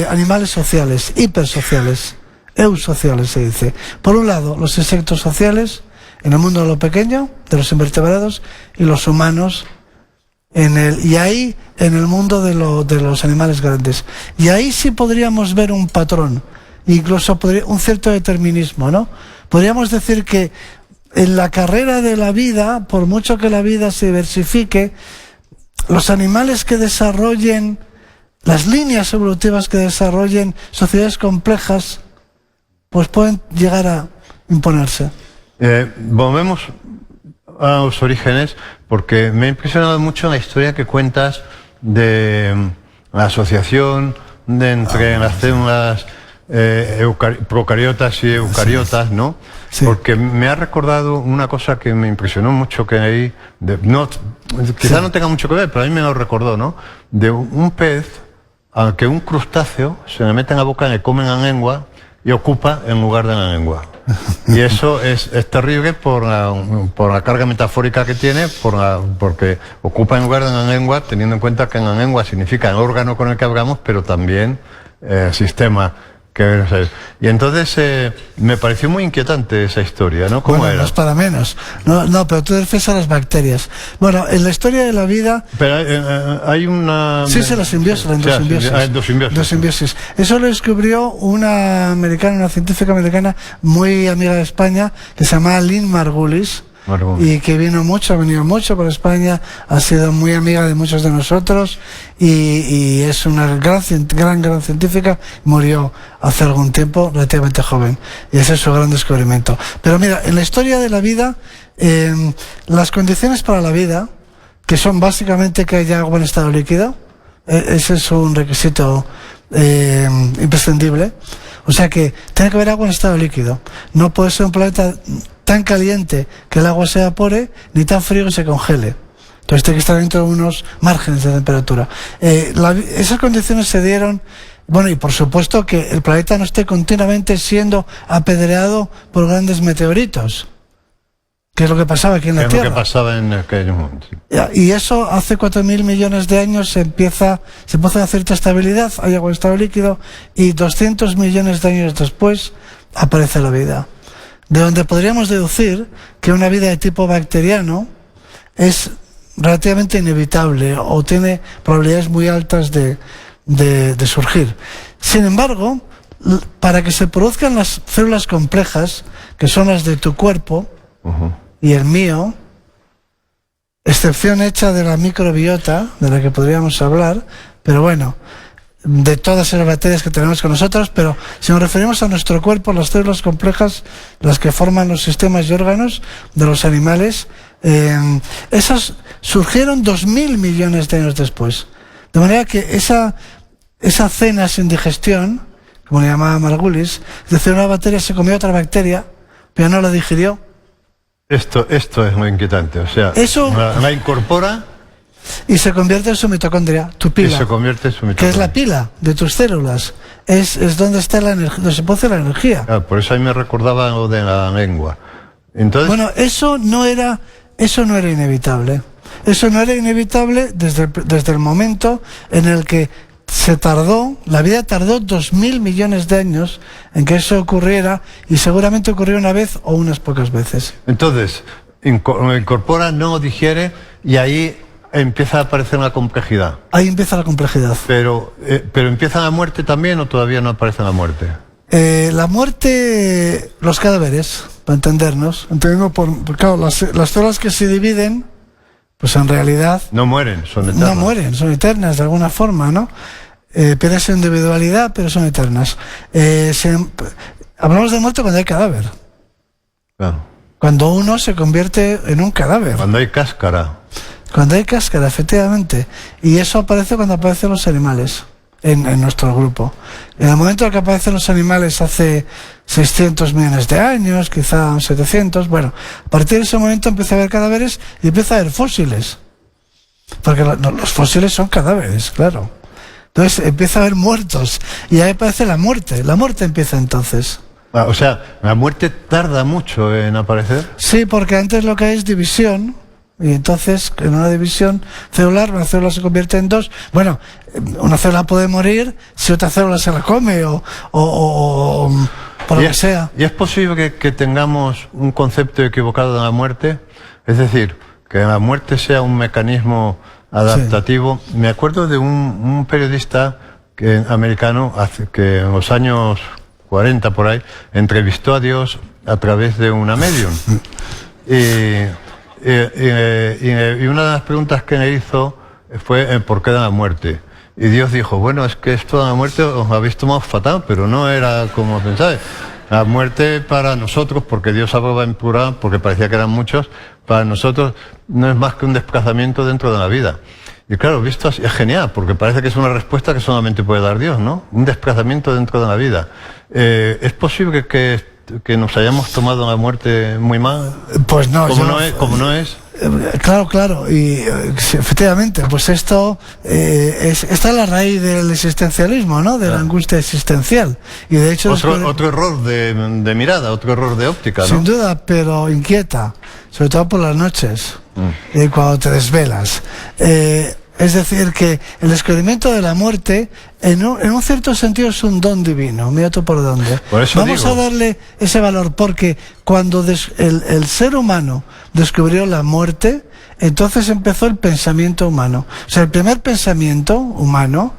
animales sociales, hipersociales, eusociales se dice. Por un lado, los insectos sociales, en el mundo de lo pequeño, de los invertebrados, y los humanos y ahí en el mundo de los animales grandes. Y ahí sí podríamos ver un patrón, incluso un cierto determinismo, ¿no? Podríamos decir que en la carrera de la vida, por mucho que la vida se diversifique, los animales que desarrollen, las líneas evolutivas que desarrollen sociedades complejas, pues pueden llegar a imponerse. Volvemos a los orígenes, porque me ha impresionado mucho la historia que cuentas de la asociación entre las células procariotas y eucariotas, ¿no? Sí. Porque me ha recordado una cosa que me impresionó mucho, que ahí, quizás no tenga mucho que ver, pero a mí me lo recordó, ¿no? De un pez al que un crustáceo se le mete en la boca, le come en la lengua y ocupa en lugar de la lengua. Y eso es terrible por la carga metafórica que tiene, porque ocupa en lugar de la lengua, teniendo en cuenta que en la lengua significa el órgano con el que hablamos, pero también el sistema. Y entonces me pareció muy inquietante esa historia, ¿no? ¿Cómo era? No es para menos. No, pero tú te refieres a las bacterias. Bueno, en la historia de la vida... Pero hay una... Sí, la simbiosis, la endosimbiosis. Eso lo descubrió una científica americana muy amiga de España, que se llama Lynn Margulis, y que ha venido mucho por España, ha sido muy amiga de muchos de nosotros, y es una gran científica. Murió hace algún tiempo, relativamente joven, y ese es su gran descubrimiento. Pero mira, en la historia de la vida, las condiciones para la vida, que son básicamente que haya agua en estado líquido, ese es un requisito imprescindible. O sea que tiene que haber agua en estado líquido. No puede ser un planeta tan caliente que el agua se evapore, ni tan frío que se congele. Entonces tiene que estar dentro de unos márgenes de temperatura. Esas condiciones se dieron, bueno, y por supuesto que el planeta no esté continuamente siendo apedreado por grandes meteoritos, que es lo que pasaba aquí en la Tierra. Es lo que pasaba en aquel momento. Y eso hace 4.000 millones de años se produce una cierta estabilidad, hay agua en estado líquido, y 200 millones de años después aparece la vida. De donde podríamos deducir que una vida de tipo bacteriano es relativamente inevitable o tiene probabilidades muy altas de surgir. Sin embargo, para que se produzcan las células complejas, que son las de tu cuerpo y el mío, excepción hecha de la microbiota, de la que podríamos hablar, pero bueno, de todas esas bacterias que tenemos con nosotros, pero si nos referimos a nuestro cuerpo, las células complejas, las que forman los sistemas y órganos de los animales, esas surgieron 2.000 millones de años después. De manera que esa cena sin digestión, como le llamaba Margulis, es decir, una bacteria se comió otra bacteria, pero no la digirió. Esto es muy inquietante, o sea, eso la incorpora y se convierte en su mitocondria, tu pila, y se convierte en su mitocondria, que es la pila de tus células, es donde está la energía, donde se produce la energía. Claro, por eso ahí me recordaba lo de la lengua. Entonces, bueno, eso no era inevitable. Eso no era inevitable desde el momento en el que la vida tardó 2.000 millones de años en que eso ocurriera, y seguramente ocurrió una vez o unas pocas veces. Entonces, incorpora, no digiere, y ahí empieza a aparecer la complejidad. Ahí empieza la complejidad. Pero ¿empieza la muerte también o todavía no aparece la muerte? La muerte, los cadáveres, para entendernos, claro, las células que se dividen, pues en realidad no mueren, son eternas. No mueren, son eternas de alguna forma, ¿no? Pierden su individualidad, pero son eternas. Hablamos de muerte cuando hay cadáver. Claro. Cuando uno se convierte en un cadáver. Cuando hay cáscara. Cuando hay cáscara, efectivamente. Y eso aparece cuando aparecen los animales en nuestro grupo. En el momento en que aparecen los animales hace 600 millones de años, quizá 700, bueno, a partir de ese momento empieza a haber cadáveres y empieza a haber fósiles. Porque los fósiles son cadáveres, claro. Entonces empieza a haber muertos y ahí aparece la muerte. La muerte empieza entonces. O sea, la muerte tarda mucho en aparecer. Sí, porque antes lo que hay es división. Y entonces, en una división celular, una célula se convierte en dos. Bueno, una célula puede morir si otra célula se la come, por lo que sea. ¿Y es posible que tengamos un concepto equivocado de la muerte? Es decir, que la muerte sea un mecanismo adaptativo. Sí. Me acuerdo de un periodista americano que en los años 40 por ahí entrevistó a Dios a través de una medium. Y una de las preguntas que le hizo fue ¿por qué de la muerte? Y Dios dijo, bueno, es que esto de la muerte os habéis tomado fatal, pero no era como pensáis. La muerte para nosotros, porque Dios hablaba en plural, porque parecía que eran muchos, para nosotros no es más que un desplazamiento dentro de la vida. Y claro, visto así, es genial, porque parece que es una respuesta que solamente puede dar Dios, ¿no? Un desplazamiento dentro de la vida. ¿Es posible que nos hayamos tomado la muerte muy mal? Pues no. ¿Cómo no es? Claro, y efectivamente, pues esto está en la raíz del existencialismo, ¿no? De la angustia existencial. Y de hecho otro error de mirada, otro error de óptica, ¿no? Sin duda, pero inquieta, sobre todo por las noches, cuando te desvelas. Es decir, que el descubrimiento de la muerte, en un cierto sentido, es un don divino. Mira tú por dónde. Vamos a darle ese valor, porque cuando el ser humano descubrió la muerte, entonces empezó el pensamiento humano. O sea, el primer pensamiento humano,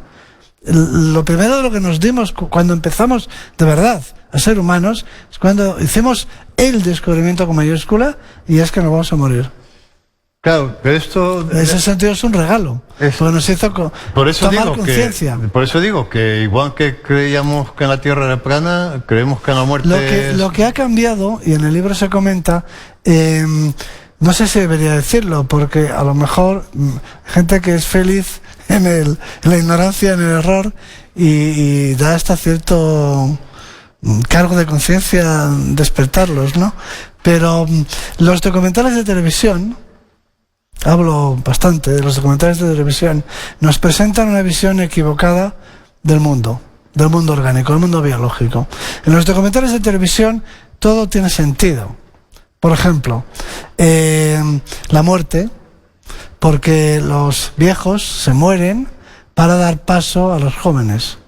lo primero de lo que nos dimos cuando empezamos de verdad a ser humanos, es cuando hicimos el descubrimiento con mayúscula, y es que nos vamos a morir. Claro, pero esto... En ese sentido es un regalo, porque nos hizo tomar conciencia. Por eso digo que igual que creíamos que en la Tierra era plana, creemos que en la muerte... Lo que ha cambiado, y en el libro se comenta, no sé si debería decirlo, porque a lo mejor gente que es feliz en la ignorancia, en el error, y da hasta cierto cargo de conciencia despertarlos, ¿no? Pero los documentales de televisión... Hablo bastante de los documentales de televisión. Nos presentan una visión equivocada del mundo orgánico, del mundo biológico. En los documentales de televisión todo tiene sentido. Por ejemplo, la muerte, porque los viejos se mueren para dar paso a los jóvenes.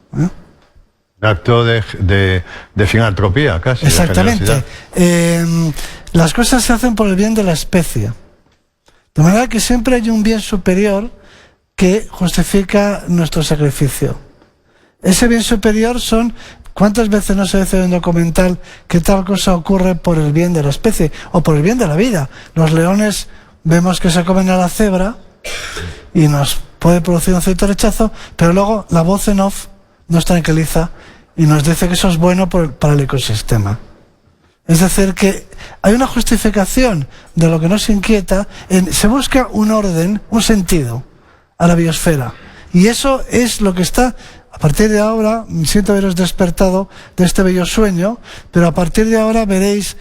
Acto de filantropía, casi. Exactamente. Las cosas se hacen por el bien de la especie. De manera que siempre hay un bien superior que justifica nuestro sacrificio. Ese bien superior son... ¿Cuántas veces no se dice en un documental que tal cosa ocurre por el bien de la especie o por el bien de la vida? Los leones vemos que se comen a la cebra y nos puede producir un cierto rechazo, pero luego la voz en off nos tranquiliza y nos dice que eso es bueno para el ecosistema. Es decir, que hay una justificación de lo que nos inquieta, se busca un orden, un sentido a la biosfera. Y eso es lo que está, a partir de ahora, siento haberos despertado de este bello sueño, pero a partir de ahora veréis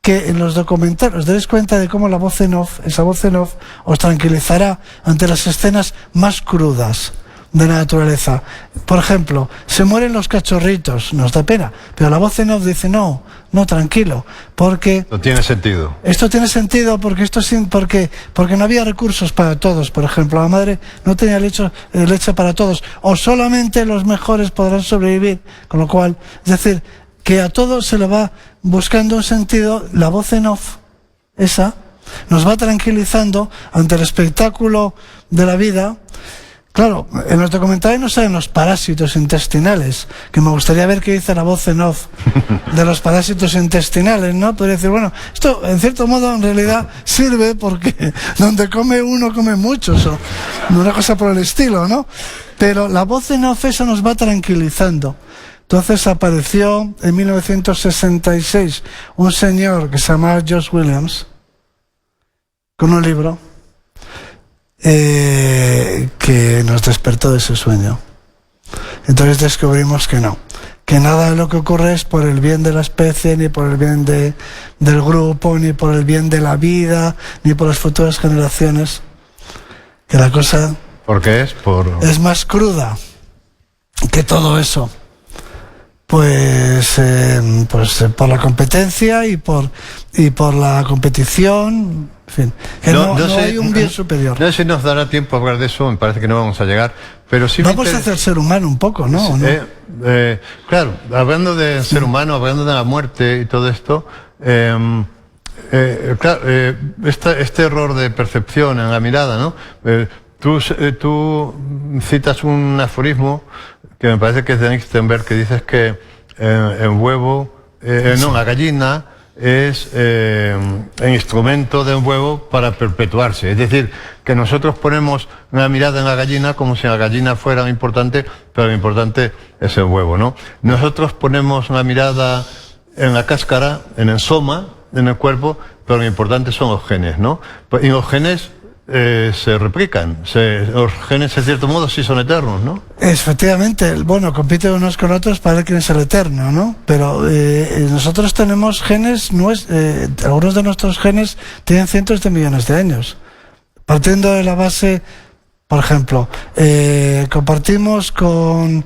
que en los documentales os daréis cuenta de cómo esa voz en off, os tranquilizará ante las escenas más crudas de la naturaleza. Por ejemplo, se mueren los cachorritos, nos da pena, pero la voz en off dice no, tranquilo, porque... No tiene sentido. Esto tiene sentido porque no había recursos para todos. Por ejemplo, la madre no tenía leche para todos, o solamente los mejores podrán sobrevivir, con lo cual, es decir, que a todos se le va buscando un sentido. La voz en off, esa, nos va tranquilizando ante el espectáculo de la vida. Claro, en los documentales no salen los parásitos intestinales, que me gustaría ver qué dice la voz en off de los parásitos intestinales, ¿no? Podría decir, bueno, esto en cierto modo en realidad sirve porque donde come uno come muchos, o una cosa por el estilo, ¿no? Pero la voz en off esa nos va tranquilizando. Entonces apareció en 1966 un señor que se llamaba Josh Williams con un libro que nos despertó de ese sueño. Entonces descubrimos que no, que nada de lo que ocurre es por el bien de la especie, ni por el bien del grupo, ni por el bien de la vida, ni por las futuras generaciones, que la cosa porque es más cruda que todo eso. pues por la competencia y por la competición, en fin, que no hay un bien superior. No sé si nos dará tiempo a hablar de eso, me parece que no vamos a llegar, pero sí vamos a hacer ser humano un poco, ¿no? Claro, hablando de ser humano, hablando de la muerte y todo esto, claro, este error de percepción en la mirada, ¿no? Tú citas un aforismo que me parece que es de Lichtenberg, que dices que la gallina es el instrumento de un huevo para perpetuarse. Es decir, que nosotros ponemos una mirada en la gallina como si la gallina fuera importante, pero lo importante es el huevo, ¿no? Nosotros ponemos una mirada en la cáscara, en el soma, en el cuerpo, pero lo importante son los genes, ¿no? Y los genes se replican, los genes en cierto modo sí son eternos, ¿no? Efectivamente, bueno, compiten unos con otros para ver quién es el eterno, ¿no? Pero nosotros tenemos genes, algunos de nuestros genes tienen cientos de millones de años. Partiendo de la base, por ejemplo, compartimos con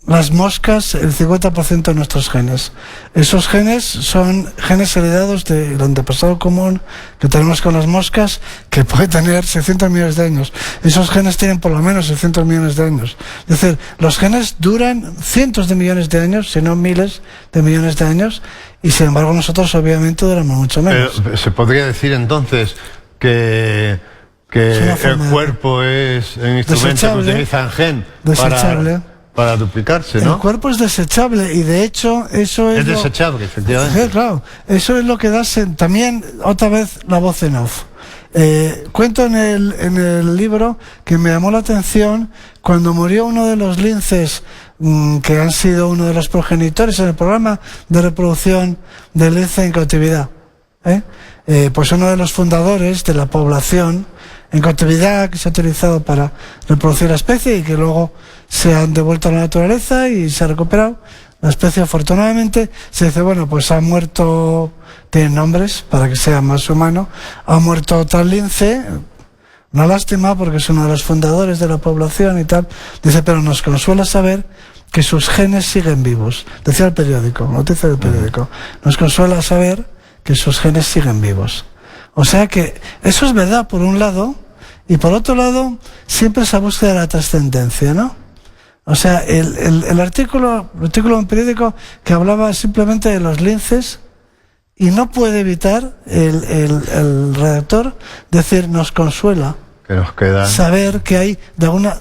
las moscas el 50% de nuestros genes. Esos genes son genes heredados del antepasado común que tenemos con las moscas, que puede tener 600 millones de años. Esos genes tienen por lo menos 600 millones de años. Es decir, los genes duran cientos de millones de años, si no miles de millones de años, y sin embargo nosotros obviamente duramos mucho menos. Pero se podría decir entonces que el cuerpo es un instrumento que utiliza el gen para duplicarse, ¿no? El cuerpo es desechable y de hecho eso es desechable, efectivamente. Claro, eso es lo que da también otra vez la voz en off. Cuento en el libro que me llamó la atención cuando murió uno de los linces que han sido uno de los progenitores en el programa de reproducción del lince en cautividad. Pues uno de los fundadores de la población en cautividad que se ha utilizado para reproducir la especie y que luego se han devuelto a la naturaleza y se ha recuperado la especie. Afortunadamente se dice, bueno, pues ha muerto, tienen nombres para que sea más humano, ha muerto tal lince, una lástima porque es uno de los fundadores de la población y tal. Dice, pero nos consuela saber que sus genes siguen vivos. Decía el periódico, noticia del periódico, nos consuela saber que sus genes siguen vivos. O sea que eso es verdad por un lado, y por otro lado siempre esa búsqueda de la trascendencia, ¿no? O sea, el artículo en un periódico que hablaba simplemente de los linces, y no puede evitar el redactor decir, nos consuela que nos queda saber que hay de alguna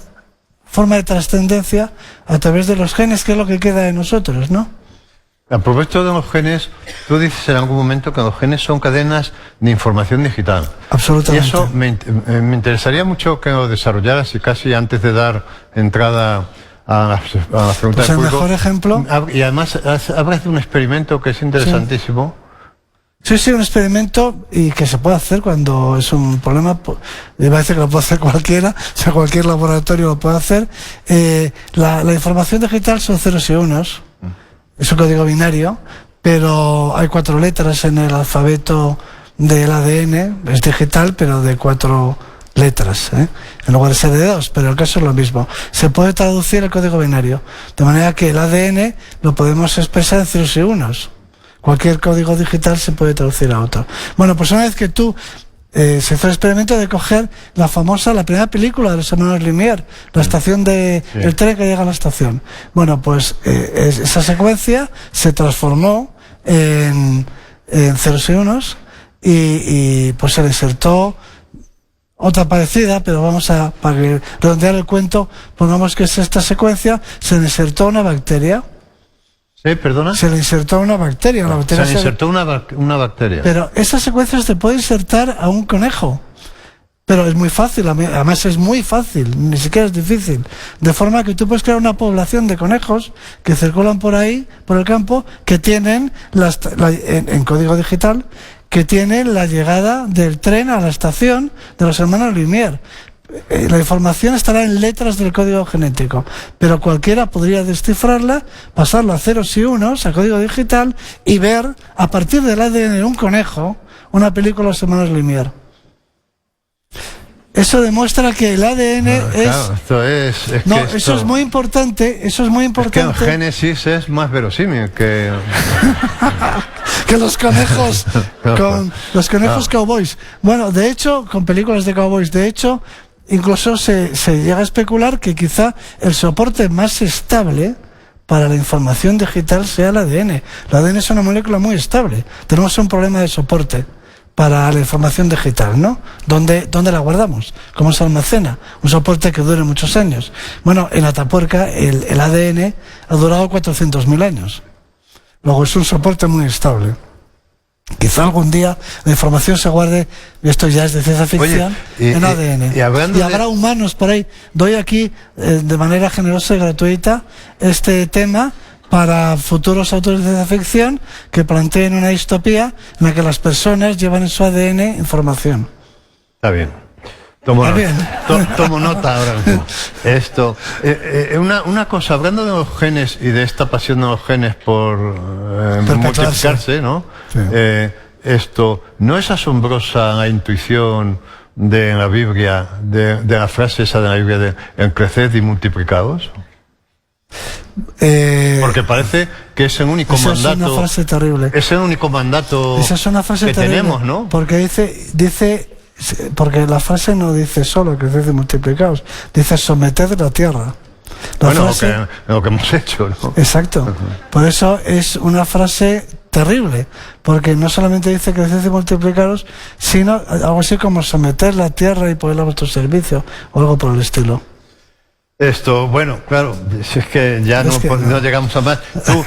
forma de trascendencia a través de los genes, que es lo que queda de nosotros, ¿no? A propósito de los genes, tú dices en algún momento que los genes son cadenas de información digital. Absolutamente. Y eso me interesaría mucho que lo desarrollaras, y casi antes de dar entrada a las preguntas del público. El mejor ejemplo. Y además hablas de un experimento que es interesantísimo. Sí, un experimento y que se puede hacer cuando es un problema. Me parece que lo puede hacer cualquiera, o sea, cualquier laboratorio lo puede hacer. La información digital son ceros y unos. Es un código binario, pero hay 4 letras en el alfabeto del ADN, es digital, pero de 4 letras, en lugar de ser de 2, pero el caso es lo mismo. Se puede traducir el código binario, de manera que el ADN lo podemos expresar en ceros y unos. Cualquier código digital se puede traducir a otro. Bueno, pues una vez que tú se hizo el experimento de coger la primera película de los hermanos Lumière, la estación el tren que llega a la estación. Bueno, pues esa secuencia se transformó en ceros y unos y pues se le insertó otra parecida, pero para redondear el cuento, pongamos que es esta secuencia, se le insertó una bacteria. Sí, perdona. Se le insertó una bacteria. Se le insertó una bacteria. Pero esa secuencia se puede insertar a un conejo. Pero es muy fácil, además es muy fácil, ni siquiera es difícil. De forma que tú puedes crear una población de conejos que circulan por ahí, por el campo, que tienen, en código digital, que tienen la llegada del tren a la estación de los hermanos Lumière. La información estará en letras del código genético, pero cualquiera podría descifrarla, pasarla a ceros y unos, a código digital, y ver, a partir del ADN de un conejo, una película de los hermanos Lumière. Eso demuestra que el ADN es... Claro, esto es No, que eso es muy importante, eso es muy Es que importante. el Génesis es más verosímil que... Que los conejos con los conejos cowboys. Bueno, de hecho, con películas de cowboys, de hecho, incluso se llega a especular que quizá el soporte más estable para la información digital sea el ADN. El ADN es una molécula muy estable. Tenemos un problema de soporte para la información digital, ¿no? ¿Dónde la guardamos? ¿Cómo se almacena? Un soporte que dure muchos años. Bueno, en Atapuerca el ADN ha durado 400.000 años. Luego es un soporte muy estable. Quizá algún día la información se guarde, y esto ya es de ciencia ficción, en ADN. Y habrá humanos por ahí. Doy aquí, de manera generosa y gratuita, este tema para futuros autores de ciencia ficción que planteen una distopía en la que las personas llevan en su ADN información. Está bien. Tomo nota ahora mismo. Esto, una cosa, hablando de los genes y de esta pasión de los genes por multiplicarse, ¿no? Sí. Esto, ¿no es asombrosa la intuición de la Biblia, de la frase esa de la Biblia de en creced y multiplicados? Porque parece que es el único mandato. Es una frase terrible. Es el único mandato Esa es una frase que terrible, tenemos, ¿no? Porque dice, porque la frase no dice solo que creced y multiplicados, dice someted la tierra. Lo que hemos hecho, ¿no? Exacto. Por eso es una frase terrible, porque no solamente dice creced y multiplicaros, sino algo así como someter la tierra y ponerla a vuestro servicio, o algo por el estilo. Esto, bueno, claro, si es que ya no llegamos a más. Tú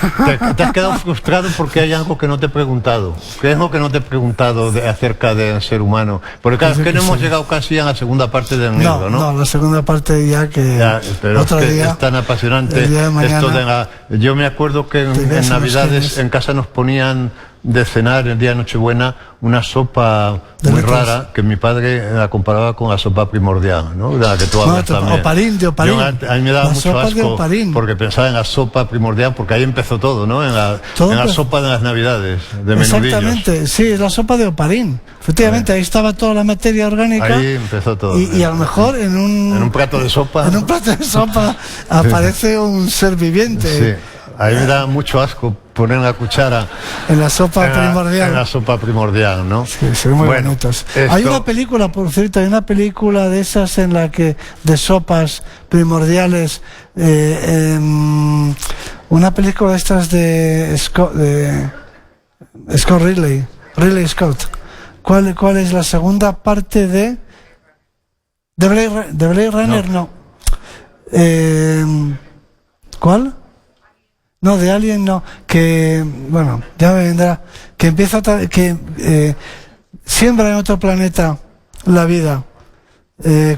te has quedado frustrado porque hay algo que no te he preguntado. ¿Qué es lo que no te he preguntado acerca del ser humano? Porque claro, es que no hemos llegado casi a la segunda parte del libro, ¿no? No, la segunda parte ya que... pero otro es que día, es tan apasionante. el día de mañana, yo me acuerdo que en Navidades en casa nos ponían de cenar el día de Nochebuena una sopa muy rara que mi padre la comparaba con la sopa primordial, ¿no? De la que tú hablas también. Oparín. A mí me daba mucho asco porque pensaba en la sopa primordial, porque ahí empezó todo, ¿no? En la sopa de las Navidades, de menudillos. Exactamente, sí, es la sopa de oparín. Efectivamente, ahí estaba toda la materia orgánica. Ahí empezó todo. Y a lo mejor en un plato de sopa. En un plato de sopa aparece un ser viviente. Sí. A mí me da mucho asco poner la cuchara en la sopa primordial. En la sopa primordial, ¿no? Sí, se ven muy bonitos. Hay una película, por cierto, hay una película de esas en la que de sopas primordiales, una película de estas de Scott Ridley Scott. ¿Cuál es la segunda parte de Blade Runner? No. ¿Cuál? No, de Alien no, que, bueno, ya me vendrá, que empieza siembra en otro planeta la vida,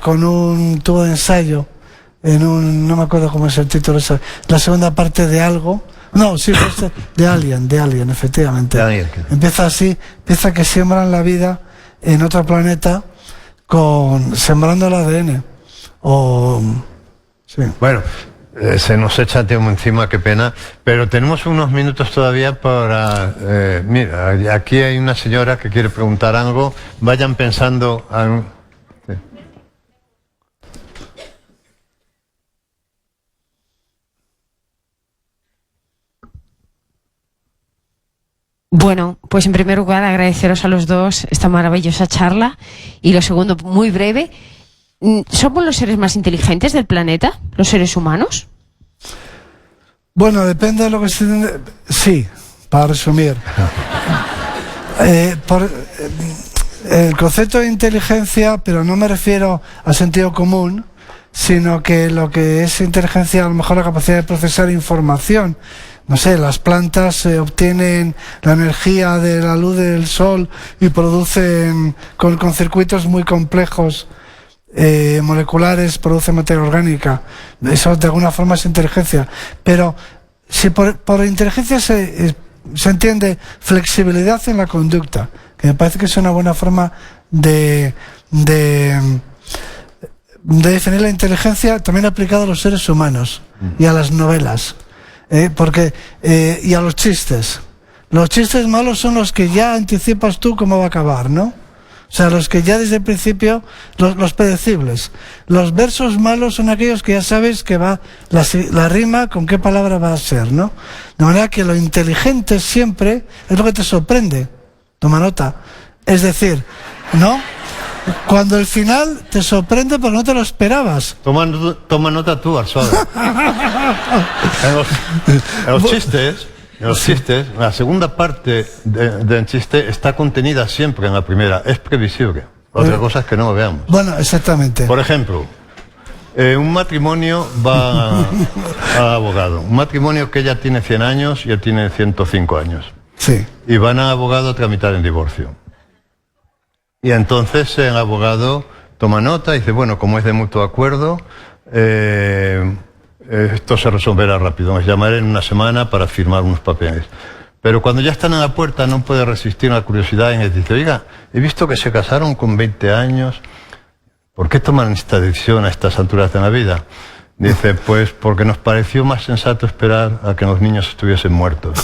con un tubo de ensayo, no me acuerdo cómo es el título, la segunda parte de algo, no, sí, de Alien, efectivamente. Empieza así, empieza que siembran la vida en otro planeta, sembrando el ADN, sí. Bueno. Se nos echa tiempo encima, qué pena, pero tenemos unos minutos todavía para... mira, aquí hay una señora que quiere preguntar algo, vayan pensando... Sí. Bueno, pues en primer lugar agradeceros a los dos esta maravillosa charla y lo segundo, muy breve. ¿Somos los seres más inteligentes del planeta, los seres humanos? Bueno, depende de lo que se entiende. Sí, para resumir. El concepto de inteligencia, pero no me refiero al sentido común, sino que lo que es inteligencia, a lo mejor la capacidad de procesar información. No sé, las plantas obtienen la energía de la luz del sol y producen con circuitos muy complejos moleculares, producen materia orgánica. Eso de alguna forma es inteligencia. Pero si por inteligencia se entiende flexibilidad en la conducta, que me parece que es una buena forma de definir la inteligencia también aplicada a los seres humanos y a las novelas, y a los chistes. Los chistes malos son los que ya anticipas tú cómo va a acabar, ¿no? O sea, los que ya desde el principio, los predecibles. Los versos malos son aquellos que ya sabes que va la rima con qué palabra va a ser, ¿no? De manera que lo inteligente siempre es lo que te sorprende. Toma nota. Es decir, ¿no? Cuando el final te sorprende porque no te lo esperabas. Toma nota tú, Arzuaga. En los chistes, la segunda parte del chiste está contenida siempre en la primera. Es previsible. Otra cosa es que no lo veamos. Bueno, exactamente. Por ejemplo, un matrimonio va al abogado. Un matrimonio que ella tiene 100 años y él tiene 105 años. Sí. Y van al abogado a tramitar el divorcio. Y entonces el abogado toma nota y dice, bueno, como es de mutuo acuerdo, esto se resolverá rápido. Os llamaré en una semana para firmar unos papeles. Pero cuando ya están en la puerta no puede resistir la curiosidad y les dice, oiga, he visto que se casaron con 20 años. ¿Por qué toman esta decisión a estas alturas de la vida? Dice, pues porque nos pareció más sensato esperar a que los niños estuviesen muertos.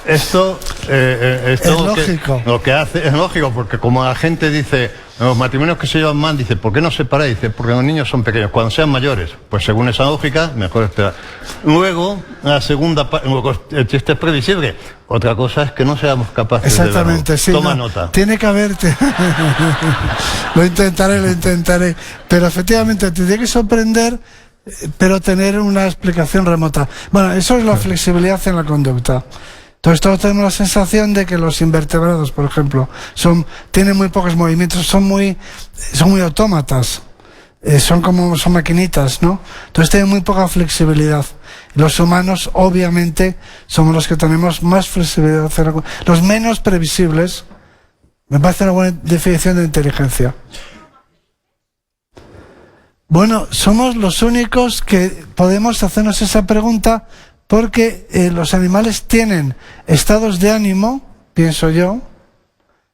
Esto es lógico. Lo que hace es lógico, porque como la gente dice, los matrimonios que se llevan mal, dice, ¿por qué no separáis? Dice, porque los niños son pequeños. Cuando sean mayores, pues según esa lógica, mejor esperar. Luego, la segunda parte, el chiste es previsible. Otra cosa es que no seamos capaces de verlo. Exactamente, sí. Toma nota. Tiene que haberte. Lo intentaré. Pero efectivamente, te tiene que sorprender, pero tener una explicación remota. Bueno, eso es la flexibilidad en la conducta. Entonces todos tenemos la sensación de que los invertebrados, por ejemplo, tienen muy pocos movimientos, son muy autómatas, son maquinitas, ¿no? Entonces tienen muy poca flexibilidad. Los humanos, obviamente, somos los que tenemos más flexibilidad, los menos previsibles. Me parece una buena definición de inteligencia. Bueno, somos los únicos que podemos hacernos esa pregunta, porque los animales tienen estados de ánimo, pienso yo,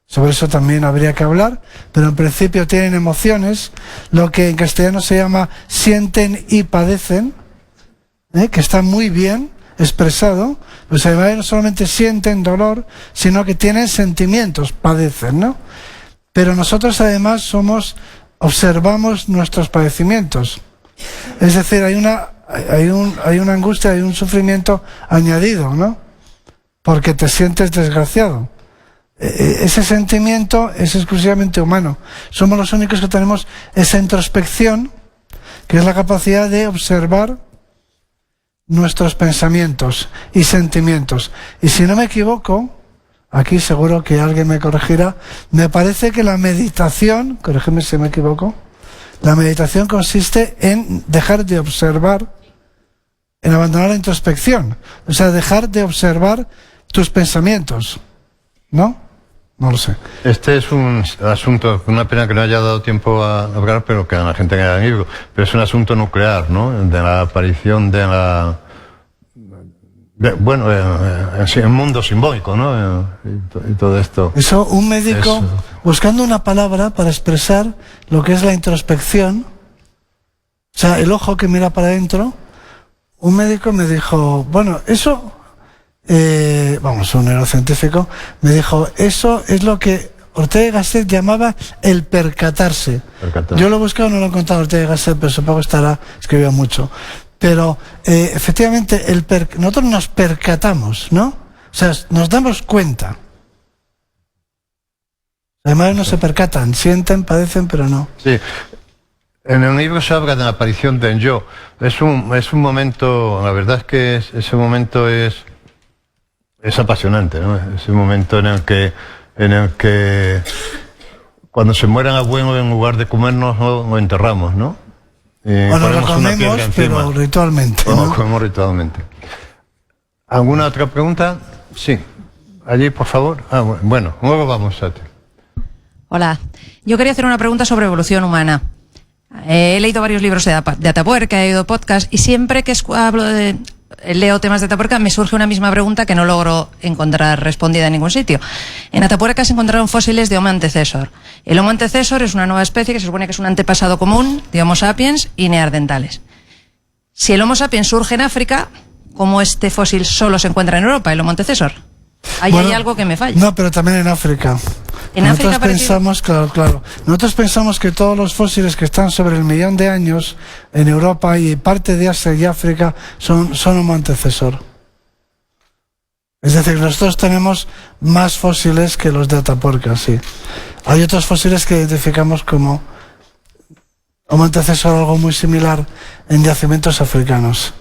sobre eso también habría que hablar, pero en principio tienen emociones, lo que en castellano se llama sienten y padecen, que está muy bien expresado. Los animales no solamente sienten dolor, sino que tienen sentimientos, padecen, ¿no? Pero nosotros además observamos nuestros padecimientos. Es decir, hay una angustia, hay un sufrimiento añadido, ¿no? Porque te sientes desgraciado. Ese sentimiento es exclusivamente humano. Somos los únicos que tenemos esa introspección, que es la capacidad de observar nuestros pensamientos y sentimientos. Y si no me equivoco, aquí seguro que alguien me corregirá, me parece que la meditación, corrígeme si me equivoco, la meditación consiste en dejar de observar, en abandonar la introspección, o sea, dejar de observar tus pensamientos, ¿no? No lo sé. Este es un asunto, una pena que no haya dado tiempo a hablar, pero que a la gente que haya libro, pero es un asunto nuclear, ¿no? De la aparición de la... el mundo simbólico, ¿no? Y todo esto. Eso, un médico buscando una palabra para expresar lo que es la introspección, o sea, el ojo que mira para adentro. Un médico me dijo, bueno, eso, un neurocientífico, me dijo, eso es lo que Ortega y Gasset llamaba el percatarse. Yo lo he buscado, no lo he encontrado Ortega y Gasset, pero supongo que escribió mucho. Pero efectivamente nosotros nos percatamos, ¿no? O sea, nos damos cuenta. Además no se percatan, sienten, padecen, pero no. Sí. En el libro se habla de la aparición del yo. Es un momento, la verdad es que ese momento es apasionante, ¿no? Es un momento en el que cuando se muere el abuelo, en lugar de comernos, lo enterramos, ¿no? Bueno, lo comemos, pero ritualmente, ¿no? Lo comemos ritualmente. ¿Alguna otra pregunta? Sí. Allí, por favor. Bueno, luego vamos a ti. Hola. Yo quería hacer una pregunta sobre evolución humana. He leído varios libros de Atapuerca, he oído podcast, y siempre que leo temas de Atapuerca me surge una misma pregunta que no logro encontrar respondida en ningún sitio. En Atapuerca se encontraron fósiles de Homo antecesor. El Homo antecesor es una nueva especie que se supone que es un antepasado común de Homo sapiens y neandertales. Si el Homo sapiens surge en África, ¿cómo este fósil solo se encuentra en Europa, el Homo antecesor? Ahí hay algo que me falla. No, pero también en África. Nosotros pensamos, claro. Nosotros pensamos que todos los fósiles que están sobre el 1.000.000 de años en Europa y parte de Asia y África son Homo antecesor. Es decir, nosotros tenemos más fósiles que los de Atapuerca, sí. Hay otros fósiles que identificamos como Homo antecesor, algo muy similar en yacimientos africanos.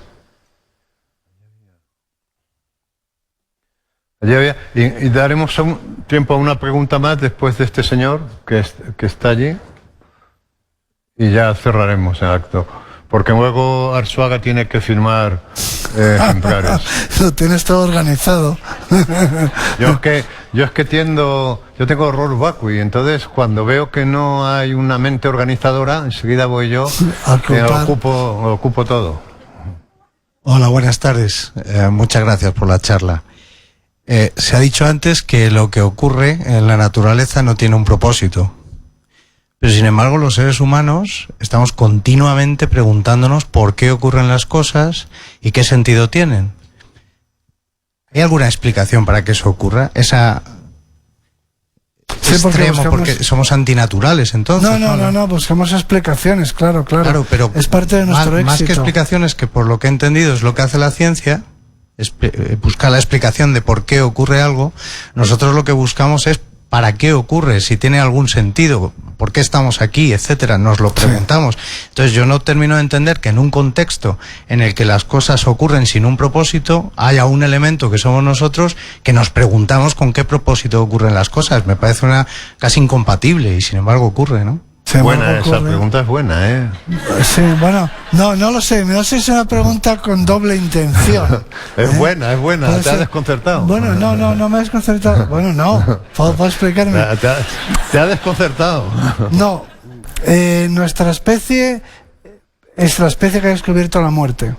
Y daremos tiempo a una pregunta más después de este señor que está allí y ya cerraremos el acto. Porque luego Arzuaga tiene que firmar ejemplares. Lo tienes todo organizado. Yo es que yo tengo horror vacui, entonces cuando veo que no hay una mente organizadora, enseguida voy yo, ocupo todo. Hola, buenas tardes. Muchas gracias por la charla. Se ha dicho antes que lo que ocurre en la naturaleza no tiene un propósito. Pero sin embargo los seres humanos estamos continuamente preguntándonos por qué ocurren las cosas y qué sentido tienen. ¿Hay alguna explicación para que eso ocurra? Sí, porque somos antinaturales, entonces. No, buscamos explicaciones, claro. Claro, pero es parte de nuestro éxito. Más que explicaciones, que por lo que he entendido es lo que hace la ciencia, es buscar la explicación de por qué ocurre algo. Nosotros lo que buscamos es para qué ocurre, si tiene algún sentido, por qué estamos aquí, etcétera, nos lo preguntamos. Entonces yo no termino de entender que en un contexto en el que las cosas ocurren sin un propósito, haya un elemento que somos nosotros que nos preguntamos con qué propósito ocurren las cosas. Me parece casi incompatible y sin embargo ocurre, ¿no? Buena, esa pregunta es buena, ¿eh? Sí, bueno, no lo sé, no sé si es una pregunta con doble intención. Es buena, te ha desconcertado. Bueno, no me ha desconcertado. Bueno, no, ¿puedo explicarme? Te ha desconcertado. No, nuestra especie es la especie que ha descubierto la muerte.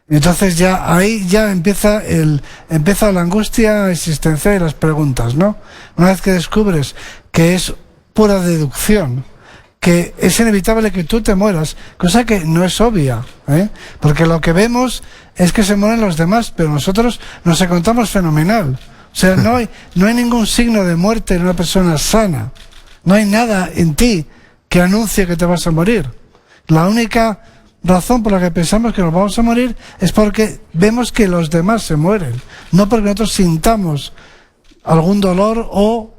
Entonces ahí empieza la angustia existencial y las preguntas, ¿no? Una vez que descubres que es pura deducción, que es inevitable que tú te mueras, cosa que no es obvia, porque lo que vemos es que se mueren los demás, pero nosotros nos encontramos fenomenal. O sea, no hay ningún signo de muerte en una persona sana, no hay nada en ti que anuncie que te vas a morir. La única razón por la que pensamos que nos vamos a morir es porque vemos que los demás se mueren, no porque nosotros sintamos algún dolor o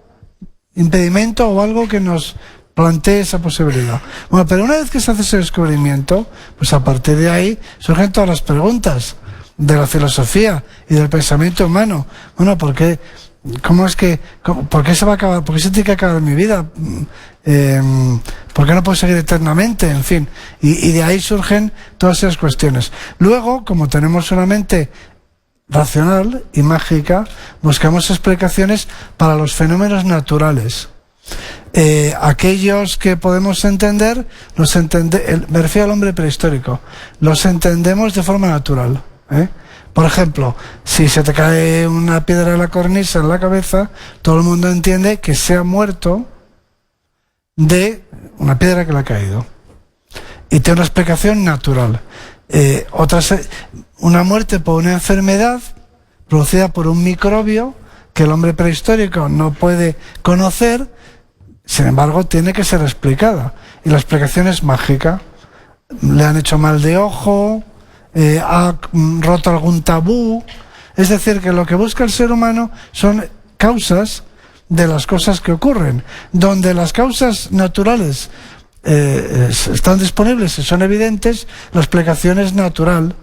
impedimento o algo que nos plantee esa posibilidad. Bueno, pero una vez que se hace ese descubrimiento, pues a partir de ahí surgen todas las preguntas de la filosofía y del pensamiento humano. Bueno, ¿por qué se va a acabar? ¿Por qué se tiene que acabar mi vida? ¿Por qué no puedo seguir eternamente? En fin, y de ahí surgen todas esas cuestiones. Luego, como tenemos una mente racional y mágica, buscamos explicaciones para los fenómenos naturales. Aquellos que podemos entender, me refiero al hombre prehistórico, los entendemos de forma natural. Por ejemplo, si se te cae una piedra de la cornisa en la cabeza, todo el mundo entiende que se ha muerto de una piedra que le ha caído. Y tiene una explicación natural. Una muerte por una enfermedad producida por un microbio que el hombre prehistórico no puede conocer, sin embargo tiene que ser explicada, y la explicación es mágica. Le han hecho mal de ojo, ha roto algún tabú. Es decir, que lo que busca el ser humano son causas de las cosas que ocurren, donde las causas naturales están disponibles y son evidentes. La explicación es natural.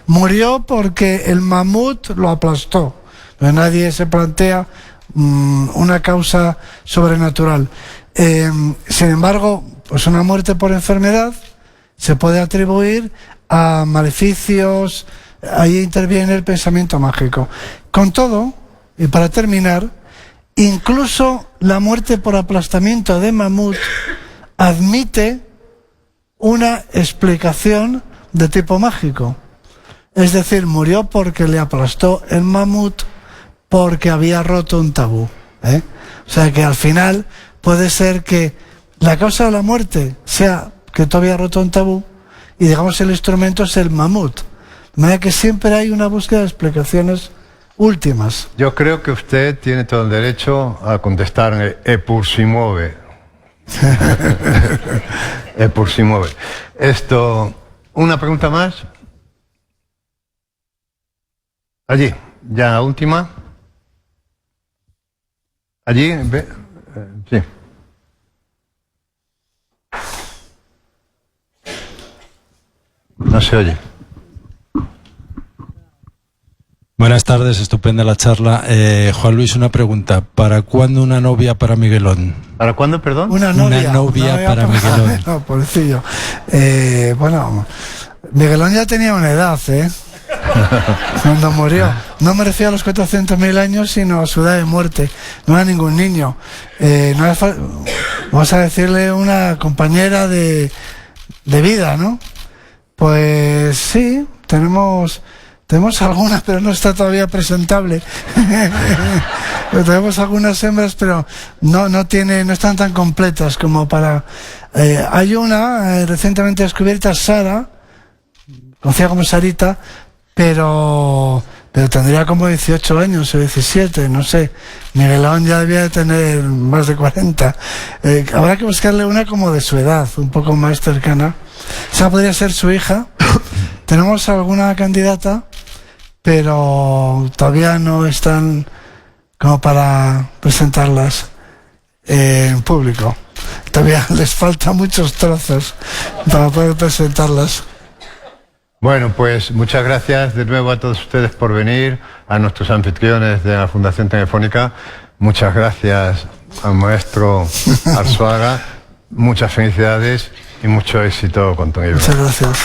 Murió porque el mamut lo aplastó, pero nadie se plantea una causa sobrenatural. Sin embargo, pues una muerte por enfermedad se puede atribuir a maleficios. Ahí interviene el pensamiento mágico. Con todo, y para terminar, incluso la muerte por aplastamiento de mamut admite una explicación de tipo mágico. Es decir, murió porque le aplastó el mamut, porque había roto un tabú. O sea que al final puede ser que la causa de la muerte sea que tú habías roto un tabú y digamos el instrumento es el mamut. De manera que siempre hay una búsqueda de explicaciones últimas. Yo creo que usted tiene todo el derecho a contestar pur si mueve. Pur si mueve. Esto, ¿una pregunta más? Allí, ya última. Allí, sí. No se oye. Buenas tardes, estupenda la charla. Juan Luis, una pregunta. ¿Para cuándo una novia para Miguelón? ¿Para cuándo, perdón? Una novia para Miguelón. No, pobrecillo. Bueno, Miguelón ya tenía una edad, cuando murió. No me refiero a los 400.000 años, sino a su edad de muerte. No era ningún niño. Vamos a decirle una compañera de vida, ¿no? Pues sí, tenemos algunas, pero no está todavía presentable. Tenemos algunas hembras, pero no están tan completas como para... hay una recientemente descubierta, Sara, conocida como Sarita, pero tendría como 18 años o 17, no sé. Miguelón ya debía de tener más de 40. Habrá que buscarle una como de su edad, un poco más cercana. Esa podría ser su hija. Tenemos alguna candidata, pero todavía no están como para presentarlas en público. Todavía les faltan muchos trozos para poder presentarlas. Bueno, pues muchas gracias de nuevo a todos ustedes por venir, a nuestros anfitriones de la Fundación Telefónica. Muchas gracias al maestro Arzuaga. Muchas felicidades y mucho éxito con todo ello. Muchas gracias.